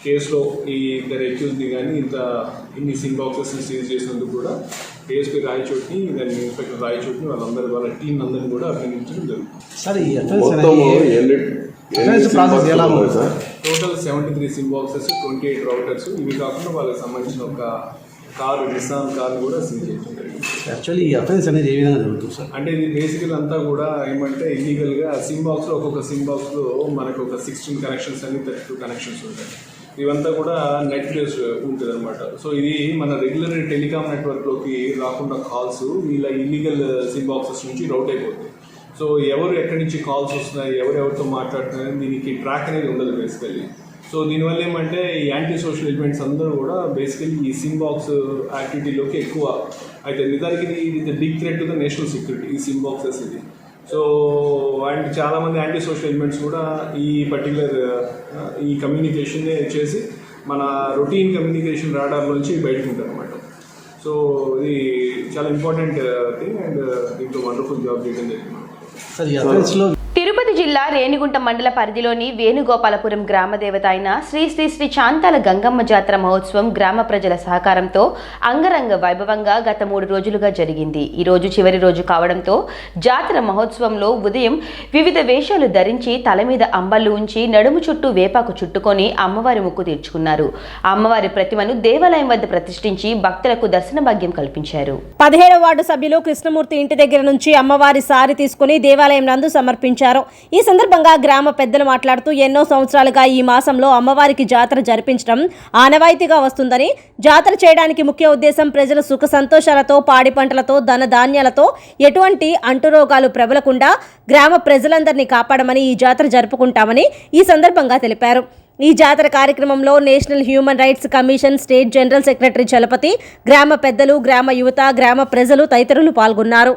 G: కేసులో ఈ ఇద్దరు అక్యూజ్ని కానీ ఇన్ని సిమ్ బాక్సెస్ని సీజ్ చేసినందుకు కూడా ఏఎస్పీ రాయచోటిని, దాని ఇన్స్పెక్టర్ రాయచోటిని వాళ్ళ టీం అందరినీ కూడా అభినందించడం జరుగుతుంది. టోటల్ 73 సిమ్ బాక్సెస్, 28 రౌటర్స్, ఇవి కాకుండా వాళ్ళకి సంబంధించిన ఒక కారు, నిస్సాన్ కారు కూడా సీజ్ చేయడం జరిగింది.
H: యాక్చువల్లీ ఈ అఫెన్స్ అనేది ఏ విధంగా జరుగుతుంది సార్?
G: అంటే ఇది బేసికల్ అంతా కూడా ఏమంటే ఇల్లీగల్గా సిమ్ బాక్స్లో ఒక్కొక్క సిమ్ బాక్స్లో మనకు ఒక 16 కనెక్షన్స్ అని 32 కనెక్షన్స్ ఉంటాయి. ఇవంతా కూడా నెట్ బేస్ ఉంటుంది అనమాట. సో ఇది మన రెగ్యులర్ టెలికాం నెట్వర్క్లోకి రాకుండా కాల్స్ వీళ్ళ ఇల్లీగల్ సిమ్ బాక్సెస్ నుంచి రౌట్ అయిపోతాయి. సో ఎవరు ఎక్కడి నుంచి కాల్స్ వస్తున్నాయి, ఎవరెవరితో మాట్లాడుతున్నారు, దీనికి ట్రాక్ అనేది ఉండదు బేసికల్లీ. సో దీనివల్ల ఏమంటే ఈ యాంటీ సోషల్ ఎలిమెంట్స్ అందరూ కూడా బేసికల్లీ ఈ సిమ్ బాక్స్ యాక్టివిటీలోకి ఎక్కువ అయితే నిజానికి ఇది big threat to the national security ఈ సిమ్ బాక్సెస్ ఇది. సో అండ్ చాలామంది యాంటీ సోషల్ ఎలిమెంట్స్ కూడా ఈ పర్టికులర్ ఈ కమ్యూనికేషన్ చేసి మన రొటీన్ కమ్యూనికేషన్ రాడార్ నుంచి బయటకు ఉంటారు అనమాట. సో ఇది చాలా ఇంపార్టెంట్ థింగ్ అండ్ దీంట్లో వండర్ఫుల్ జాబ్ చేయడం జరిగింది.
A: తిరుపతి జిల్లా రేణిగుంట మండల పరిధిలోని వేణుగోపాలపురం గ్రామ దేవత అయిన శ్రీ శ్రీ శ్రీ శాంతాల గంగమ్మ జాతర మహోత్సవం గ్రామ ప్రజల సహకారంతో అంగరంగ వైభవంగా గత 3 రోజులుగా జరిగింది. ఈ రోజు చివరి రోజు కావడంతో జాతర మహోత్సవంలో ఉదయం వివిధ వేషాలు ధరించి తల మీద అంబళ్ళు ఉంచి నడుము చుట్టూ వేపాకు చుట్టుకొని అమ్మవారి ముక్కు తీర్చుకున్నారు. అమ్మవారి ప్రతిమను దేవాలయం వద్ద ప్రతిష్ఠించి భక్తులకు దర్శన భాగ్యం కల్పించారు.
B: 17వ వార్డు సభ్యులు కృష్ణమూర్తి ఇంటి దగ్గర నుంచి అమ్మవారి సారి తీసుకుని దేవాలయం నందు సమర్పించారు. ఈ సందర్భంగా గ్రామ పెద్దలు మాట్లాడుతూ ఎన్నో సంవత్సరాలుగా ఈ మాసంలో అమ్మవారికి జాతర జరిపించడం ఆనవాయితీగా వస్తుందని, జాతర చేయడానికి ముఖ్య ఉద్దేశం ప్రజల సుఖ సంతోషాలతో, పాడి పంటలతో, ధన ధాన్యాలతో ఎటువంటి అంటురోగాలు ప్రబలకుండా గ్రామ ప్రజలందరినీ కాపాడమని ఈ జాతర జరుపుకుంటామని ఈ సందర్భంగా తెలిపారు. ఈ జాతర కార్యక్రమంలో national human rights commission state general secretary Chalapathi, గ్రామ పెద్దలు, గ్రామ యువత, గ్రామ ప్రజలు తదితరులు పాల్గొన్నారు.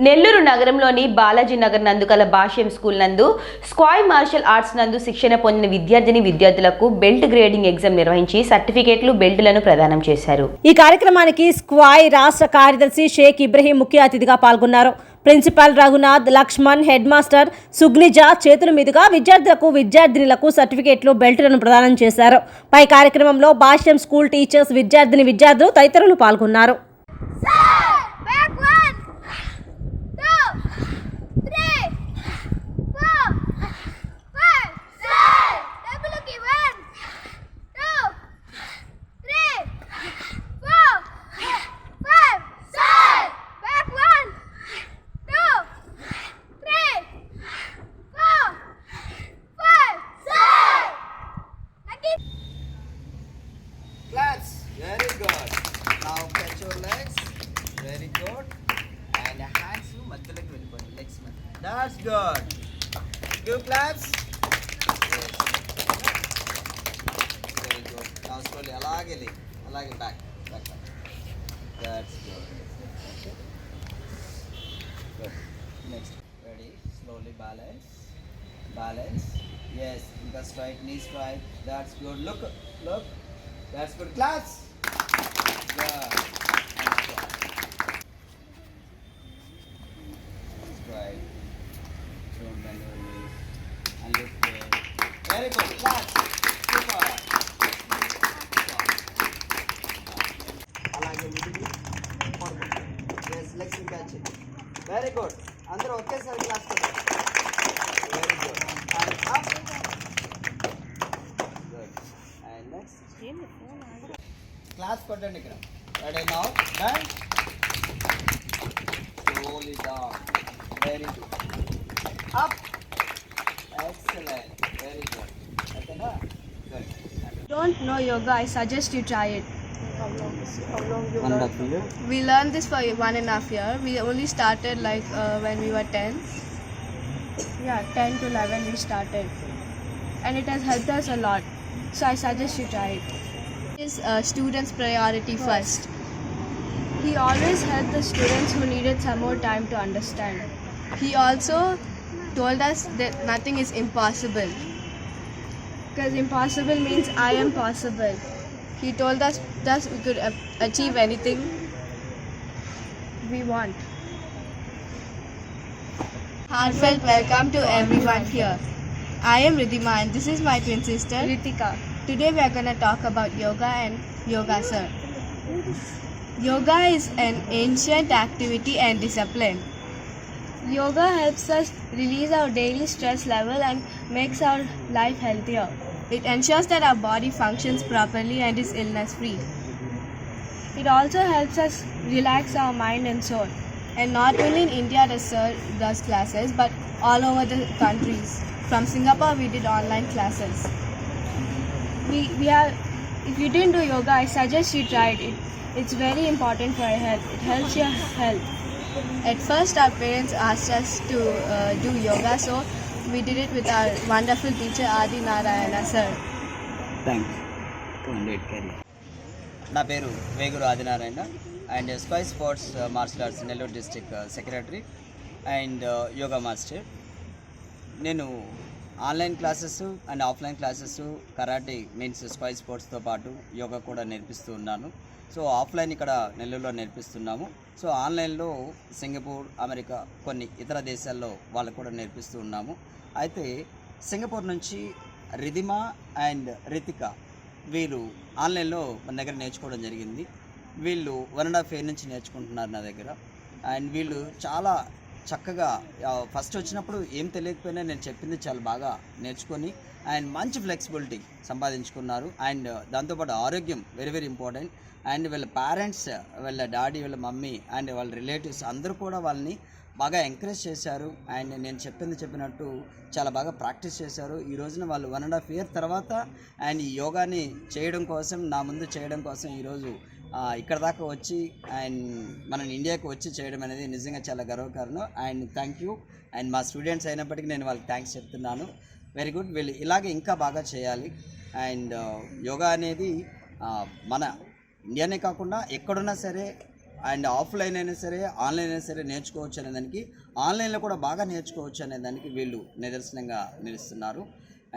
A: నెల్లూరు నగరంలోని బాలాజీ నగర్ నందుకల భాష్యం స్కూల్ నందు స్క్వాయ్ మార్షల్ ఆర్ట్స్ నందు శిక్షణ పొందిన విద్యార్థులకు బెల్ట్ గ్రేడింగ్ ఎగ్జామ్ నిర్వహించి సర్టిఫికేట్లు, బెల్టులను ప్రదానం చేశారు.
B: ఈ కార్యక్రమానికి స్క్వాయ్ రాష్ట్ర కార్యదర్శి షేక్ ఇబ్రహీం ముఖ్య అతిథిగా పాల్గొన్నారు. Principal Raghunath, Lakshman, headmaster Sugnija చేతుల మీదుగా విద్యార్థినులకు సర్టిఫికేట్లు, బెల్టులను ప్రదానం చేశారు. పై కార్యక్రమంలో భాష్యం స్కూల్ టీచర్స్, విద్యార్థులు తదితరులు పాల్గొన్నారు.
I: Claps. Very good. Now catch your legs. Very good. And hands to madhyalaki velipodi. Legs madhya. That's good. Give claps. Yes. Very good. Now slowly alage back. That's good. Okay. Good. Next. Ready? Slowly balance. Yes. Because straight, knee straight. That's good. Look. That's good. Claps. Good. Straight. Don't bend your knees. And lift it. Very good. Claps. Super. Very good. అందరూ ఒకేసారి class కొట్టండి. Very good. And up. Good. And next. Class కొట్టండి ఇక్కడ. Ready now? Done. Slowly down. Very good. Up. Excellent. Very good. Okay, na? Good.
J: Don't know yoga, I suggest you try it.
I: Wonderful.
J: We learned this for 1.5 years. We only started like when we were 10. Yeah, 10 to 11 we started. And it has helped us a lot. So I suggest you try it. Is students' priority first. He always helped the students who needed some more time to understand. He also told us that nothing is impossible. Because impossible means I am possible. He told us thus we could achieve anything we want. Heartfelt welcome to everyone here. I am Ridhima and this is my twin sister Ritika. Today we are going to talk about yoga and yoga sir. Yoga is an ancient activity and discipline. Yoga helps us release our daily stress level and makes our life healthier. It ensures that our body functions properly and is illness free. It also helps us relax our mind and soul. And not only in India does classes, but all over the countries. From Singapore we did online classes. We have, if you didn't do yoga, I suggest you try it. It's very important for your health. It helps your health. At first our parents asked us to do yoga, so we did it with our wonderful teacher Adi Narayana sir.
I: Thanks. నా పేరు Veguru Adinarayana and sky sports martial arts Nellore district secretary and yoga master. నేను online classes and offline classes karate means sky స్పోర్ట్స్తో పాటు యోగా కూడా నేర్పిస్తూ ఉన్నాను. So offline ఇక్కడ నెల్లూరులో నేర్పిస్తున్నాము. సో ఆన్లైన్లో సింగపూర్, అమెరికా, కొన్ని ఇతర దేశాల్లో వాళ్ళకు కూడా నేర్పిస్తూ ఉన్నాము. అయితే సింగపూర్ నుంచి రిధిమా అండ్ రితిక వీళ్ళు ఆన్లైన్లో మన దగ్గర నేర్చుకోవడం జరిగింది. వీళ్ళు 1.5 years నుంచి నేర్చుకుంటున్నారు నా దగ్గర. అండ్ వీళ్ళు చాలా చక్కగా ఫస్ట్ వచ్చినప్పుడు ఏం తెలియకపోయినా నేను చెప్పింది చాలా బాగా నేర్చుకొని అండ్ మంచి ఫ్లెక్సిబిలిటీ సంపాదించుకున్నారు. అండ్ దాంతోపాటు ఆరోగ్యం వెరీ వెరీ ఇంపార్టెంట్. అండ్ వీళ్ళ పేరెంట్స్, వీళ్ళ డాడీ, వీళ్ళ మమ్మీ అండ్ వాళ్ళ రిలేటివ్స్ అందరూ కూడా వాళ్ళని బాగా ఎంకరేజ్ చేశారు. అండ్ నేను చెప్పినట్టు చాలా బాగా ప్రాక్టీస్ చేశారు. ఈ రోజున వాళ్ళు 1.5 years తర్వాత అండ్ ఈ యోగాని చేయడం కోసం, నా ముందు చేయడం కోసం ఈరోజు ఇక్కడ దాకా వచ్చి అండ్ మన ఇండియాకి వచ్చి చేయడం అనేది నిజంగా చాలా గర్వకారణం. And thank you. అండ్ మా స్టూడెంట్స్ అయినప్పటికీ నేను వాళ్ళకి థ్యాంక్స్ చెప్తున్నాను. Very good. వీళ్ళు ఇలాగే ఇంకా బాగా చేయాలి. అండ్ యోగా అనేది మన ఇండియానే కాకుండా ఎక్కడున్నా సరే అండ్ ఆఫ్లైన్ అయినా సరే ఆన్లైన్ అయినా సరే నేర్చుకోవచ్చు అనేదానికి, ఆన్లైన్లో కూడా బాగా నేర్చుకోవచ్చు అనేదానికి వీళ్ళు నిదర్శనంగా నిలుస్తున్నారు.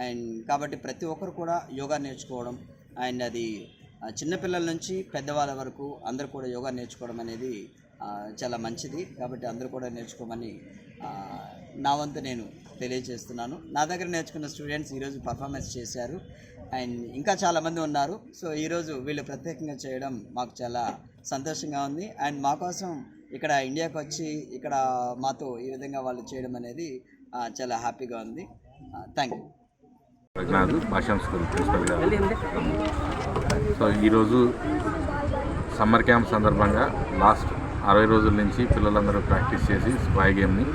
I: అండ్ కాబట్టి ప్రతి ఒక్కరు కూడా యోగా నేర్చుకోవడం అండ్ అది చిన్నపిల్లల నుంచి పెద్దవాళ్ళ వరకు అందరూ కూడా యోగా నేర్చుకోవడం అనేది చాలా మంచిది. కాబట్టి అందరూ కూడా నేర్చుకోమని నా వంతు నేను తెలియజేస్తున్నాను. నా దగ్గర నేర్చుకున్న స్టూడెంట్స్ ఈరోజు పర్ఫార్మెన్స్ చేశారు అండ్ ఇంకా చాలామంది ఉన్నారు. సో ఈరోజు వీళ్ళు ప్రత్యేకంగా చేయడం మాకు చాలా సంతోషంగా ఉంది. అండ్ మా కోసం ఇక్కడ ఇండియాకి వచ్చి ఇక్కడ మాతో ఈ విధంగా వాళ్ళు చేయడం అనేది చాలా హ్యాపీగా ఉంది. Thank you.
K: Raghunath Basha school principal గారు. సో ఈరోజు సమ్మర్ క్యాంప్ సందర్భంగా లాస్ట్ 60 రోజుల నుంచి పిల్లలందరూ ప్రాక్టీస్ చేసి స్క్వాయ్ గేమ్ని.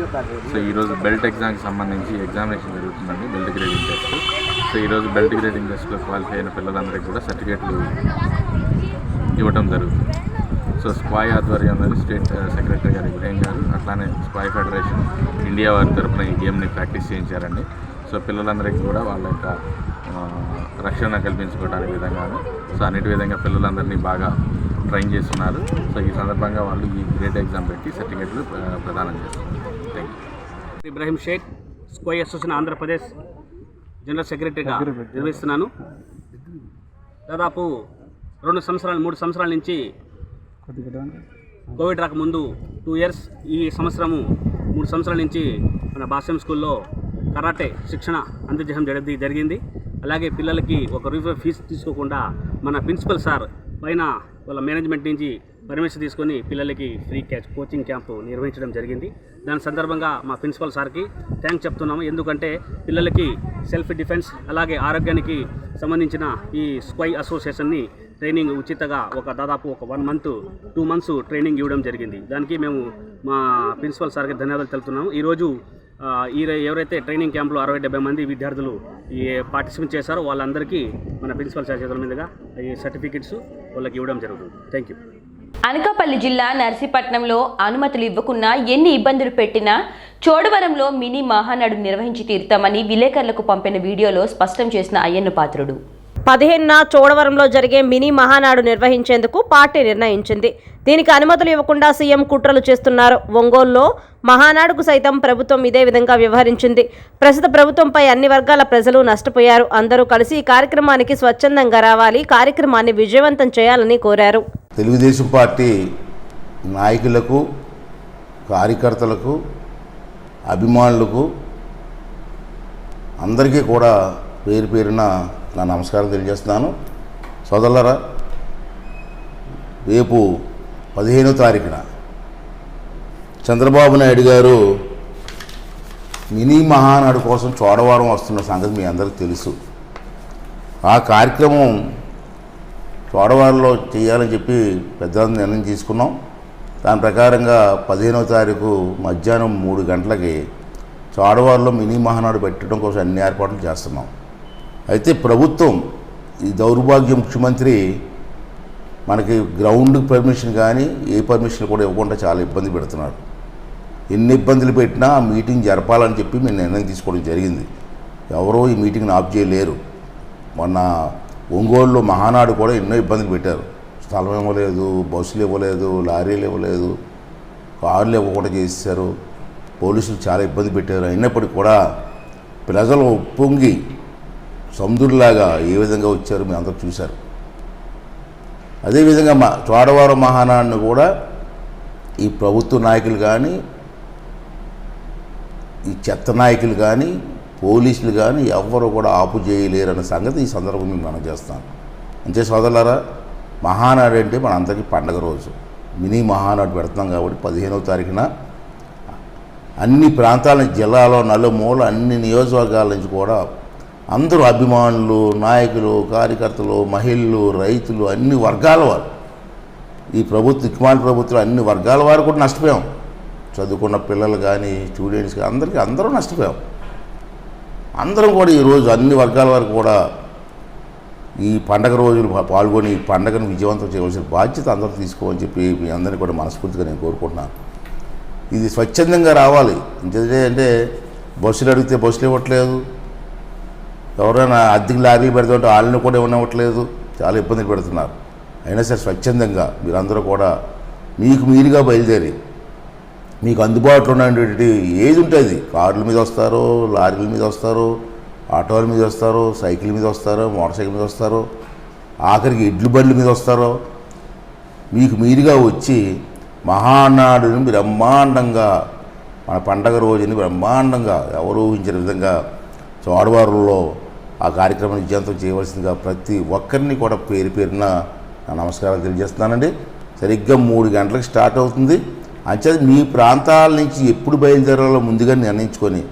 K: సో ఈరోజు బెల్ట్ ఎగ్జామ్కి సంబంధించి ఎగ్జామినేషన్ జరుగుతుందండి, బెల్ట్ గ్రేడింగ్ టెస్ట్. సో ఈరోజు బెల్ట్ గ్రేడింగ్ టెస్ట్లో క్వాలిఫై అయిన పిల్లలందరికీ కూడా సర్టిఫికేట్లు ఇవ్వడం జరుగుతుంది. సో స్క్వాయ్ ఆధ్వర్యంలో స్టేట్ సెక్రటరీ గారు ఇబ్రహీం గారు, అట్లానే స్క్వాయ్ ఫెడరేషన్ ఇండియా వారి తరఫున ఈ గేమ్ని ప్రాక్టీస్ చేయించారండి. సో పిల్లలందరికీ కూడా వాళ్ళ యొక్క రక్షణ కల్పించుకోవడానికి విధంగాను సో అన్నిటి విధంగా పిల్లలందరినీ బాగా ట్రైన్ చేస్తున్నారు. సో ఈ సందర్భంగా వాళ్ళు ఈ గ్రేడ్ ఎగ్జామ్ పెట్టి సర్టిఫికేట్లు ప్రదానం చేస్తున్నారు. Thank you.
L: Ibrahim Shaik, Sqay association Andhra Pradesh general సెక్రటరీగా నిర్వహిస్తున్నాను. దాదాపు 3 సంవత్సరాల నుంచి కోవిడ్ రాకముందు 2 years, ఈ సంవత్సరము 3 సంవత్సరాల నుంచి మన భాష్యం స్కూల్లో కరాటే శిక్షణ అందజేయడం జరిగింది. అలాగే పిల్లలకి ఒక రూపాయి ఫీజు తీసుకోకుండా మన ప్రిన్సిపల్ సార్ పైన వాళ్ళ మేనేజ్మెంట్ నుంచి పర్మిషన్ తీసుకొని పిల్లలకి ఫ్రీ కోచింగ్ క్యాంపు నిర్వహించడం జరిగింది. దాని సందర్భంగా మా ప్రిన్సిపల్ సార్కి థ్యాంక్స్ చెప్తున్నాము. ఎందుకంటే పిల్లలకి సెల్ఫ్ డిఫెన్స్ అలాగే ఆరోగ్యానికి సంబంధించిన ఈ స్క్వై అసోసియేషన్ని ట్రైనింగ్ ఉచితంగా దాదాపు 1 మంత్ 2 మంత్స్ ట్రైనింగ్ ఇవ్వడం జరిగింది. దానికి మేము మా ప్రిన్సిపల్ సార్కి ధన్యవాదాలు తెలుపుతున్నాము. ఈరోజు ఎవరైతే ట్రైనింగ్ క్యాంప్లో 60-70 మంది విద్యార్థులు పార్టిసిపేట్ చేశారో వాళ్ళందరికీ మన ప్రిన్సిపల్ సార్ చేతుల మీదుగా ఈ సర్టిఫికెట్స్ వాళ్ళకి ఇవ్వడం జరుగుతుంది. Thank you.
A: అనకాపల్లి జిల్లా నర్సీపట్నంలో అనుమతులు ఇవ్వకున్నా ఎన్ని ఇబ్బందులు పెట్టినా చోడవరంలో మినీ మహానాడు నిర్వహించి తీరుతామని విలేకరులకు పంపిన వీడియోలో స్పష్టం చేసిన అయ్యన్న పాత్రుడు.
B: 15న చోడవరంలో జరిగే మినీ మహానాడు నిర్వహించేందుకు పార్టీ నిర్ణయించింది. దీనికి అనుమతులు ఇవ్వకుండా సీఎం కుట్రలు చేస్తున్నారు. ఒంగోలులో మహానాడుకు సైతం ప్రభుత్వం ఇదే విధంగా వ్యవహరించింది. ప్రస్తుత ప్రభుత్వంపై అన్ని వర్గాల ప్రజలు నష్టపోయారు. అందరూ కలిసి ఈ కార్యక్రమానికి స్వచ్ఛందంగా రావాలి, కార్యక్రమాన్ని విజయవంతం చేయాలని కోరారు.
M: తెలుగుదేశం పార్టీ నాయకులకు, కార్యకర్తలకు, అభిమానులకు అందరికీ కూడా పేరు పేరున నా నమస్కారం తెలియజేస్తున్నాను. సోదరులారా, రేపు 15వ తారీఖున చంద్రబాబు నాయుడు గారు మినీ మహానాడు కోసం చోడవరం వస్తున్న సంగతి మీ అందరికీ తెలుసు. ఆ కార్యక్రమం చోడవరంలో చేయాలని చెప్పి పెద్దలు నిర్ణయం తీసుకున్నాం. దాని ప్రకారంగా 15వ తారీఖు మధ్యాహ్నం 3 గంటలకి చోడవరంలో మినీ మహానాడు పెట్టడం కోసం అన్ని ఏర్పాట్లు చేస్తున్నాం. అయితే ప్రభుత్వం, ఈ దౌర్భాగ్య ముఖ్యమంత్రి మనకి గ్రౌండ్ పర్మిషన్ కానీ ఏ పర్మిషన్ కూడా ఇవ్వకుండా చాలా ఇబ్బంది పెడుతున్నాడు. ఎన్ని ఇబ్బందులు పెట్టినా ఆ మీటింగ్ జరపాలని చెప్పి మేము నిర్ణయం తీసుకోవడం జరిగింది. ఎవరో ఈ మీటింగ్ని ఆఫ్ చేయలేరు. మొన్న ఒంగోలులో మహానాడు కూడా ఎన్నో ఇబ్బందులు పెట్టారు. స్థలం ఇవ్వలేదు, బస్సులు ఇవ్వలేదు, లారీలు ఇవ్వలేదు, కార్లు ఇవ్వకుండా చేశారు. పోలీసులు చాలా ఇబ్బంది పెట్టారు. అయినప్పటికీ కూడా ప్రజలు ఉప్పొంగి సముద్రులాగా ఏ విధంగా వచ్చారు మీ అందరూ చూశారు. అదేవిధంగా చోడవరం మహానాడును కూడా ఈ ప్రభుత్వ నాయకులు కానీ, ఈ చెత్త నాయకులు కానీ, పోలీసులు కానీ ఎవ్వరూ కూడా ఆపు చేయలేరన్న సంగతి ఈ సందర్భంగా మనం చేస్తాం. అంతే సోదరులారా, మహానాడు అంటే మన అందరికీ పండగ రోజు. మినీ మహానాడు పెడుతున్నాం కాబట్టి 15వ తారీఖున అన్ని ప్రాంతాల జిల్లాలో నలుమూల అన్ని నియోజకవర్గాల నుంచి కూడా అందరూ అభిమానులు, నాయకులు, కార్యకర్తలు, మహిళలు, రైతులు, అన్ని వర్గాల వారు, ఈ ఇక్మాల్ ప్రభుత్వం అన్ని వర్గాల వారు కూడా నష్టపోయాం. చదువుకున్న పిల్లలు కానీ, స్టూడెంట్స్ కానీ అందరూ నష్టపోయాం. అందరం కూడా ఈరోజు అన్ని వర్గాల వారు కూడా ఈ పండగ రోజులు పాల్గొని ఈ పండగను విజయవంతం చేయవలసిన బాధ్యత అందరూ తీసుకోమని చెప్పి మీ అందరినీ కూడా మనస్ఫూర్తిగా నేను కోరుకుంటున్నాను. ఇది స్వచ్ఛందంగా రావాలి. అంటే బస్సులు అడిగితే బస్సులు ఇవ్వట్లేదు, ఎవరైనా అద్దెకి లారీలు పెడుతుంటే వాళ్ళని కూడా ఇవ్వనివ్వట్లేదు, చాలా ఇబ్బందులు పెడుతున్నారు. అయినా సరే స్వచ్ఛందంగా మీరందరూ కూడా మీకు మీరుగా బయలుదేరి మీకు అందుబాటులో ఉన్నటువంటి ఏది ఉంటుంది, కార్ల మీద వస్తారు, లారీల మీద వస్తారు, ఆటోల మీద వస్తారు, సైకిల్ మీద వస్తారు, మోటార్ సైకిల్ మీద వస్తారు, ఆఖరికి ఎడ్ల బండ్ల మీద వస్తారు. మీకు మీరుగా వచ్చి మహానాడుని బ్రహ్మాండంగా, మన పండగ రోజుని బ్రహ్మాండంగా ఎవరు ఊహించిన విధంగా చోడవరంలో ఆ కార్యక్రమం విజయవంతం చేయవలసిందిగా ప్రతి ఒక్కరిని కూడా పేరు పేరున నా నమస్కారాలు తెలియజేస్తున్నానండి. సరిగ్గా 3 గంటలకు స్టార్ట్ అవుతుంది. అంచేది మీ ప్రాంతాల నుంచి ఎప్పుడు బయలుదేరాలో ముందుగా నిర్ణయించుకొని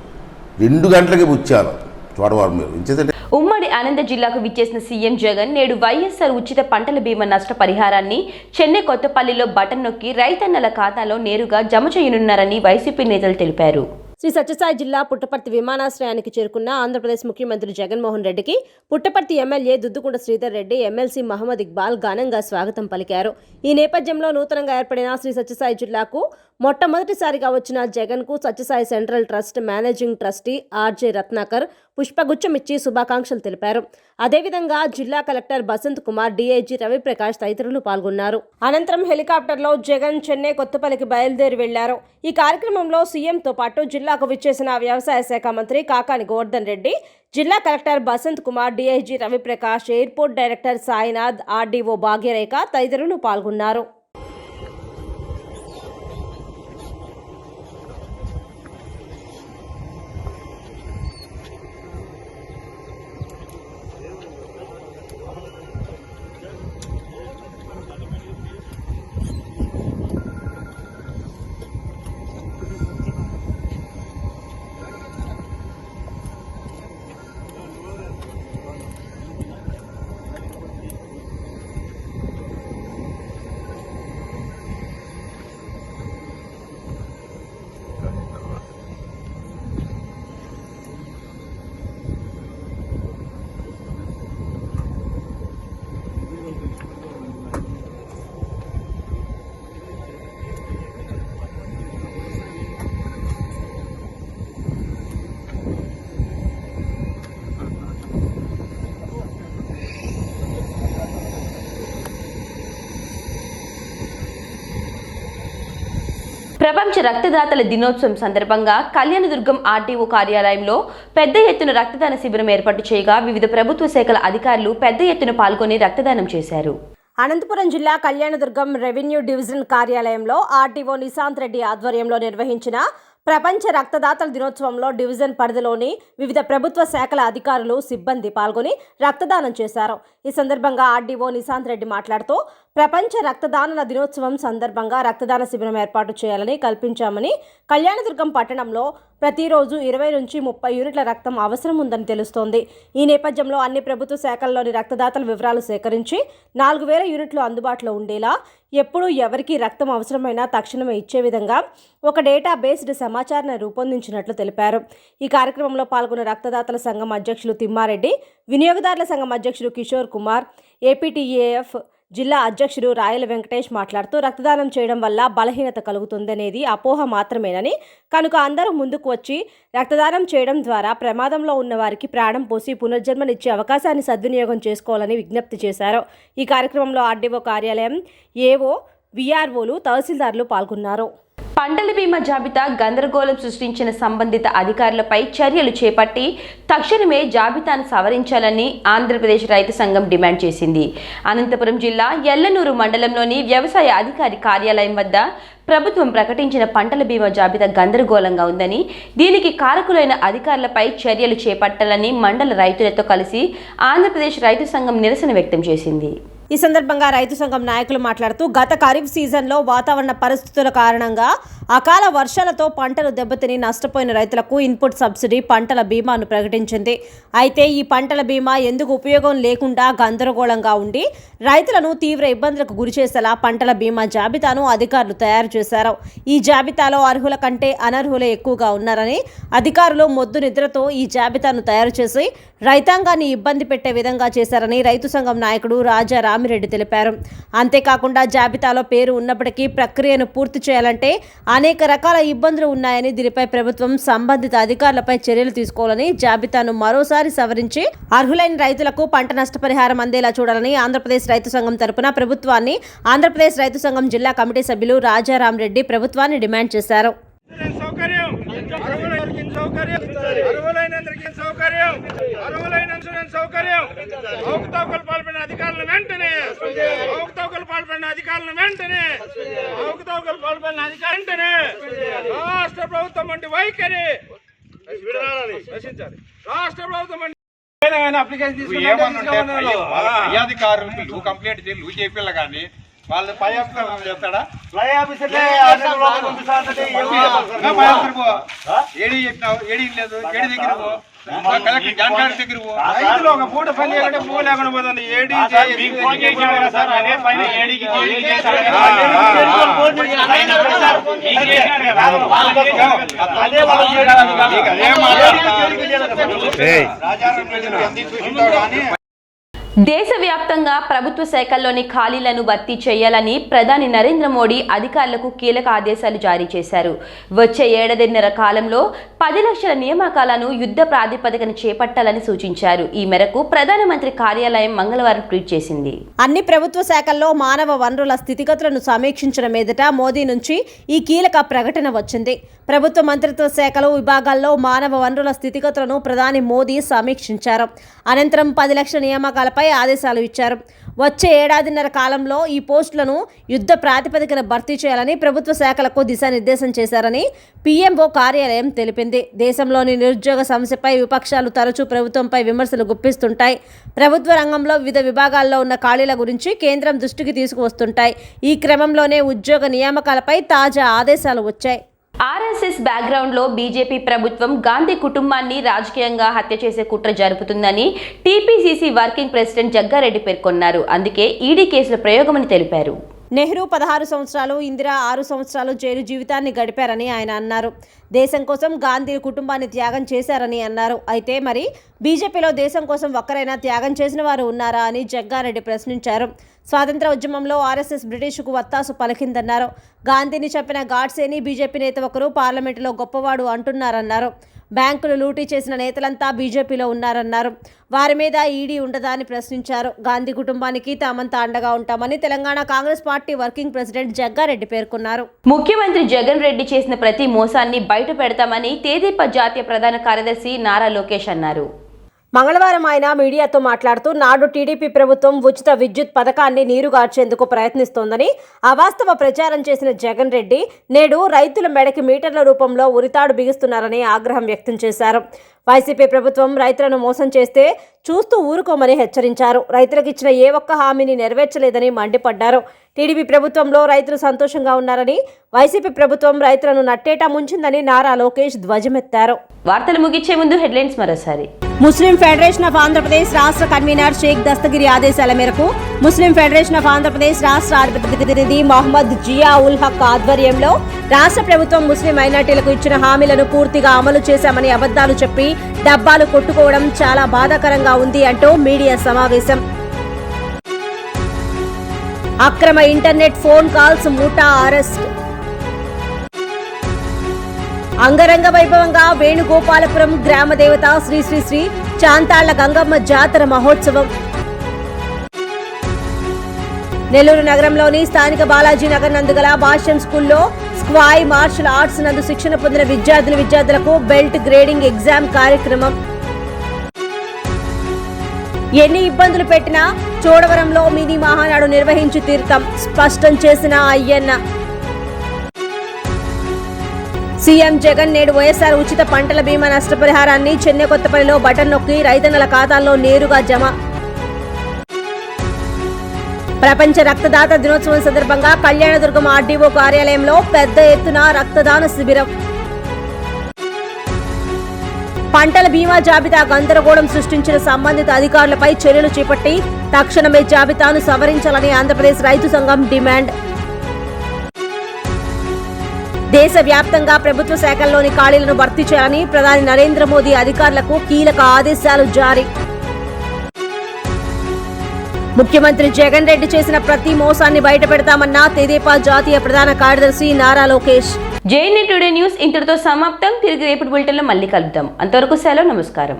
M: 2 గంటలకి వచ్చారు చోడవరం మీరు. ఇంచేదంటే
A: ఉమ్మడి ఆనంద జిల్లాకు విచ్చేసిన సీఎం జగన్ నేడు వైఎస్ఆర్ ఉచిత పంటల బీమా నష్ట పరిహారాన్ని చెన్నై కొత్తపల్లిలో బటన్ నొక్కి రైతన్నల ఖాతాలో నేరుగా జమ చేయనున్నారని వైసీపీ నేతలు తెలిపారు.
B: శ్రీ సత్యసాయి జిల్లా పుట్టపర్తి విమానాశ్రయానికి చేరుకున్న ఆంధ్రప్రదేశ్ ముఖ్యమంత్రి జగన్మోహన్ రెడ్డికి పుట్టపర్తి ఎమ్మెల్యే దుద్దుకుంట శ్రీధర్ రెడ్డి, ఎమ్మెల్సీ మహమ్మద్ ఇక్బాల్ ఘనంగా స్వాగతం పలికారు. ఈ నేపథ్యంలో నూతనంగా ఏర్పడిన శ్రీ సత్యసాయి జిల్లాకు మొట్టమొదటిసారిగా వచ్చిన జగన్కు Sathya Sai central trust managing trustee RJ Ratnakar పుష్పగుచ్చం ఇచ్చి శుభాకాంక్షలు తెలిపారు. అదేవిధంగా జిల్లా కలెక్టర్ బసంత్ కుమార్, డీఐజీ రవిప్రకాష్ తదితరులు పాల్గొన్నారు. అనంతరం హెలికాప్టర్లో జగన్ చెన్నై కొత్తపల్లికి బయలుదేరి వెళ్లారు. ఈ కార్యక్రమంలో సీఎంతో పాటు జిల్లాకు విచ్చేసిన వ్యవసాయ శాఖ మంత్రి కాకాని గోవర్ధన్ రెడ్డి, జిల్లా collector Basanth Kumar, DIG Raviprakash, airport director Sainath, RDO Bhagyarekha తదితరులు పాల్గొన్నారు.
A: ప్రపంచ రక్తదాతల దినోత్సవం సందర్భంగా కళ్యాణదుర్గం ఆర్టీఓ కార్యాలయంలో పెద్ద ఎత్తున రక్తదాన శిబిరం ఏర్పాటు చేయగా వివిధ ప్రభుత్వ శాఖల అధికారులు పెద్ద ఎత్తున పాల్గొని రక్తదానం చేశారు.
B: అనంతపురం జిల్లా కళ్యాణదుర్గం రెవెన్యూ డివిజన్ కార్యాలయంలో ఆర్టీఓ నిశాంత్ రెడ్డి ఆధ్వర్యంలో నిర్వహించిన ప్రపంచ రక్తదాతల దినోత్సవంలో డివిజన్ పరిధిలోని వివిధ ప్రభుత్వ శాఖల అధికారులు సిబ్బంది పాల్గొని రక్తదానం చేశారు. ఈ సందర్భంగా ఆర్డీఓ నిశాంత్ రెడ్డి మాట్లాడుతూ ప్రపంచ రక్తదాన దినోత్సవం సందర్భంగా రక్తదాన శిబిరం ఏర్పాటు చేయాలని కల్పించామని, కళ్యాణదుర్గం పట్టణంలో ప్రతిరోజు 20 నుంచి 30 యూనిట్ల రక్తం అవసరం ఉందని తెలుస్తోంది. ఈ నేపథ్యంలో అన్ని ప్రభుత్వ శాఖల్లోని రక్తదాతల వివరాలు సేకరించి 4000 యూనిట్లు అందుబాటులో ఉండేలా, ఎప్పుడు ఎవరికి రక్తం అవసరమైనా తక్షణమే ఇచ్చే విధంగా ఒక డేటా బేస్డ్ సమాచారాన్ని రూపొందించినట్లు తెలిపారు. ఈ కార్యక్రమంలో పాల్గొన్న రక్తదాతల సంఘం అధ్యక్షులు తిమ్మారెడ్డి, వినియోగదారుల సంఘం అధ్యక్షుడు కిషోర్ కుమార్, ఏపీటీఏఎఫ్ జిల్లా అధ్యక్షుడు రాయల వెంకటేష్ మాట్లాడుతూ రక్తదానం చేయడం వల్ల బలహీనత కలుగుతుందనేది అపోహ మాత్రమేనని, కనుక అందరూ ముందుకు వచ్చి రక్తదానం చేయడం ద్వారా ప్రమాదంలో ఉన్న వారికి ప్రాణం పోసి పునర్జన్మనిచ్చే అవకాశాన్ని సద్వినియోగం చేసుకోవాలని విజ్ఞప్తి చేశారు. ఈ కార్యక్రమంలో ఆర్డీఓ కార్యాలయం ఏఓ, వీఆర్ఓలు, తహసీల్దార్లు పాల్గొన్నారు.
A: పంటల బీమా జాబితా గందరగోళం సృష్టించిన సంబంధిత అధికారులపై చర్యలు చేపట్టి తక్షణమే జాబితాను సవరించాలని ఆంధ్రప్రదేశ్ రైతు సంఘం డిమాండ్ చేసింది. అనంతపురం జిల్లా ఎల్లనూరు మండలంలోని వ్యవసాయ అధికారి కార్యాలయం వద్ద ప్రభుత్వం ప్రకటించిన పంటల బీమా జాబితా గందరగోళంగా ఉందని, దీనికి కారకులైన అధికారులపై చర్యలు చేపట్టాలని మండల రైతులతో కలిసి ఆంధ్రప్రదేశ్ రైతు సంఘం నిరసన వ్యక్తం చేసింది.
B: ఈ సందర్భంగా రైతు సంఘం నాయకులు మాట్లాడుతూ గత ఖరీఫ్ సీజన్లో వాతావరణ పరిస్థితుల కారణంగా అకాల వర్షాలతో పంటలు దెబ్బతిని నష్టపోయిన రైతులకు ఇన్పుట్ సబ్సిడీ పంటల బీమాను ప్రకటించింది. అయితే ఈ పంటల బీమా ఎందుకు ఉపయోగం లేకుండా గందరగోళంగా ఉండి రైతులను తీవ్ర ఇబ్బందులకు గురిచేసేలా పంటల బీమా జాబితాను అధికారులు తయారు చేశారు. ఈ జాబితాలో అర్హుల కంటే అనర్హులే ఎక్కువగా ఉన్నారని, అధికారులు మొద్దు నిద్రతో ఈ జాబితాను తయారు చేసి రైతాంగాన్ని ఇబ్బంది పెట్టే విధంగా చేశారని రైతు సంఘం నాయకుడు రాజా రామిరెడ్డి తెలిపారు. అంతేకాకుండా జాబితాలో పేరు ఉన్నప్పటికీ ప్రక్రియను పూర్తి చేయాలంటే అనేక రకాల ఇబ్బందులు ఉన్నాయని, దీనిపై ప్రభుత్వం సంబంధిత అధికారులపై చర్యలు తీసుకోవాలని, జాబితాను మరోసారి సవరించి అర్హులైన రైతులకు పంట నష్టపరిహారం అందేలా చూడాలని ఆంధ్రప్రదేశ్ రైతు సంఘం తరపున ప్రభుత్వాన్ని ఆంధ్రప్రదేశ్ రైతు సంఘం జిల్లా కమిటీ సభ్యులు రాజారాంరెడ్డి ప్రభుత్వాన్ని డిమాండ్ చేశారు.
F: రాష్ట్ర ప్రభుత్వం వంటి వైఖరి రాష్ట్ర ప్రభుత్వం అప్లికేషన్
D: అధికారులు కంప్లైంట్ నువ్వు చెప్పిల్ల కానీ వాళ్ళు పై ఆఫీసర్ చెప్తాడా? ఏడీ చెప్పినావు, ఏడీ లేదు, ఏడీ దగ్గర కలెక్టర్ జాన్కారి దగ్గర రైతులు ఒక పూట పని లేకుండా పూ లేకుండా పోతుంది. ఏడీ
A: దేశవ్యాప్తంగా ప్రభుత్వ శాఖల్లోని ఖాళీలను భర్తీ చేయాలని ప్రధాని నరేంద్ర మోడీ అధికారులకు కీలక ఆదేశాలు జారీ చేశారు. వచ్చే ఏడాదిన్నర కాలంలో 10 లక్షల నియామకాలను యుద్ధ ప్రాతిపదికన చేపట్టాలని సూచించారు. ఈ మేరకు ప్రధానమంత్రి కార్యాలయం మంగళవారం ట్వీట్ చేసింది.
B: అన్ని ప్రభుత్వ శాఖల్లో మానవ వనరుల స్థితిగతులను సమీక్షించిన మీదట మోదీ నుంచి ఈ కీలక ప్రకటన వచ్చింది. ప్రభుత్వ మంత్రిత్వ శాఖలు, విభాగాల్లో మానవ వనరుల స్థితిగతులను ప్రధాని మోదీ సమీక్షించారు. అనంతరం 10 లక్షల నియామకాలపై ఆదేశాలు ఇచ్చారు. వచ్చే ఏడాదిన్నర కాలంలో ఈ పోస్టులను యుద్ధ ప్రాతిపదికన భర్తీ చేయాలని ప్రభుత్వ శాఖలకు దిశానిర్దేశం చేశారని పీఎంఓ కార్యాలయం తెలిపింది. దేశంలోని నిరుద్యోగ సమస్యపై విపక్షాలు తరచూ ప్రభుత్వంపై విమర్శలు గుప్పిస్తుంటాయి. ప్రభుత్వ రంగంలో వివిధ విభాగాల్లో ఉన్న ఖాళీల గురించి కేంద్రం దృష్టికి తీసుకువస్తుంటాయి. ఈ క్రమంలోనే ఉద్యోగ నియామకాలపై తాజా ఆదేశాలు వచ్చాయి.
A: ఆర్ఎస్ఎస్ బ్యాక్గ్రౌండ్లో బీజేపీ ప్రభుత్వం గాంధీ కుటుంబాన్ని రాజకీయంగా హత్య చేసే కుట్ర జరుపుతుందని టీపీసీసీ వర్కింగ్ ప్రెసిడెంట్ జగ్గారెడ్డి పేర్కొన్నారు. అందుకే ఈడీ కేసుల ప్రయోగమని తెలిపారు.
B: నెహ్రూ 16 సంవత్సరాలు, ఇందిరా 6 సంవత్సరాలు జైలు జీవితాన్ని గడిపారని ఆయన అన్నారు. దేశం కోసం గాంధీ కుటుంబాన్ని త్యాగం చేశారని అన్నారు. అయితే మరి బీజేపీలో దేశం కోసం ఒక్కరైనా త్యాగం చేసిన వారు ఉన్నారా అని జగ్గారెడ్డి ప్రశ్నించారు. స్వాతంత్ర ఉద్యమంలో ఆర్ఎస్ఎస్ బ్రిటిష్కు వత్తాసు పలికిందన్నారు. గాంధీని చెప్పిన గాడ్సేని బీజేపీ నేత ఒకరు పార్లమెంటులో గొప్పవాడు అంటున్నారన్నారు. బ్యాంకులు లూటీ చేసిన నేతలంతా బీజేపీలో ఉన్నారన్నారు. వారి మీద ఈడీ ఉండదా అని ప్రశ్నించారు. గాంధీ కుటుంబానికి తామంతా అండగా ఉంటామని Telangana Congress party working president Jagga Reddy పేర్కొన్నారు.
A: ముఖ్యమంత్రి జగన్ రెడ్డి చేసిన ప్రతి మోసాన్ని బయట పెడతామని తెదేపా జాతీయ ప్రధాన కార్యదర్శి నారా లోకేష్ అన్నారు.
B: మంగళవారం ఆయన మీడియాతో మాట్లాడుతూ నాడు టీడీపీ ప్రభుత్వం ఉచిత విద్యుత్ పథకాన్ని నీరుగార్చేందుకు ప్రయత్నిస్తోందని, అవాస్తవ ప్రచారం చేసిన జగన్ రెడ్డి నేడు రైతుల మెడకి మీటర్ల రూపంలో ఉరితాడు బిగిస్తున్నారని ఆగ్రహం వ్యక్తం చేశారు. వైసీపీ ప్రభుత్వం రైతులను మోసం చేస్తే చూస్తూ ఊరుకోమని హెచ్చరించారు. రైతులకు ఇచ్చిన ఏ ఒక్క హామీని నెరవేర్చలేదని మండిపడ్డారు. టీడీపీ ప్రభుత్వంలో రైతులు సంతోషంగా ఉన్నారని, వైసీపీ ప్రభుత్వం రైతులను నట్టేటా ముంచిందని నారా లోకేష్ ధ్వజమెత్తారు.
A: వార్తలు ముగించే ముందు హెడ్లైన్స్ మరోసారి.
B: ముస్లిం ఫెడరేషన్ ఆఫ్ ఆంధ్రప్రదేశ్ రాష్ట్ర కన్వీనర్ షేక్ దస్తగిరి ఆదేశాల మేరకు ముస్లిం ఫెడరేషన్ ఆఫ్ ఆంధ్రప్రదేశ్ రాష్ట్ర ప్రతినిధి మహమ్మద్ జియా ఉల్ హక్ ఆధ్వర్యంలో రాష్ట్ర ప్రభుత్వం ముస్లిం మైనార్టీలకు ఇచ్చిన హామీలను పూర్తిగా అమలు చేశామని అబద్ధాలు చెప్పి డబ్బాలు కొట్టుకోవడం చాలా బాధాకరంగా ఉంది అంటూ మీడియా సమావేశం. అక్రమ ఇంటర్నెట్ ఫోన్ కాల్స్ ముఠా అరెస్ట్. అంగరంగ వైభవంగా వేణుగోపాలపురం గ్రామ దేవత శ్రీ శ్రీ శ్రీ చాంతాళ్ల గంగమ్మ జాతర మహోత్సవం. నెల్లూరు నగరంలోని స్థానిక బాలాజీ నగర్ నందుగల భాష్యం స్కూల్లో స్క్వాయ్ మార్షల్ ఆర్ట్స్ నందు శిక్షణ పొందిన విద్యార్థులకు బెల్ట్ గ్రేడింగ్ ఎగ్జామ్ కార్యక్రమం. ఎన్ని ఇబ్బందులు పెట్టినా చోడవరంలో మినీ మహానాడు నిర్వహించి తీరుతాం స్పష్టం చేసిన అయ్యన్న. సీఎం జగన్ నేడు వైఎస్ఆర్ ఉచిత పంటల బీమా నష్టపరిహారాన్ని చెన్నెకొత్తపల్లిలో బటన్ నొక్కి రైతన్నల ఖాతాల్లో నేరుగా జమ. ప్రపంచ రక్తదాత దినోత్సవం సందర్భంగా కళ్యాణదుర్గం ఆర్డీఓ కార్యాలయంలో పెద్ద ఎత్తున రక్తదాన శిబిరం. పంటల బీమా జాబితా గందరగోళం సృష్టించిన సంబంధిత అధికారులపై చర్యలు చేపట్టి తక్షణమే జాబితాను సవరించాలని ఆంధ్రప్రదేశ్ రైతు సంఘం డిమాండ్. దేశవ్యాప్తంగా ప్రభుత్వ శాఖల్లోని ఖాళీలను భర్తీ చేయాలని ప్రధాని నరేంద్ర మోదీ అధికారులకు కీలక ఆదేశాలు జారీ. ముఖ్యమంత్రి జగన్ రెడ్డి చేసిన ప్రతి మోసాన్ని బయటపెడతామన్న తెదేపా జాతీయ ప్రధాన కార్యదర్శి Nara Lokesh.
A: JNA today news ఇంతటితో సమాప్తం. తిరిగి రేపటి బులెటిన్లో మళ్ళీ కలుద్దాం. అంతవరకు సెలవు. నమస్కారం.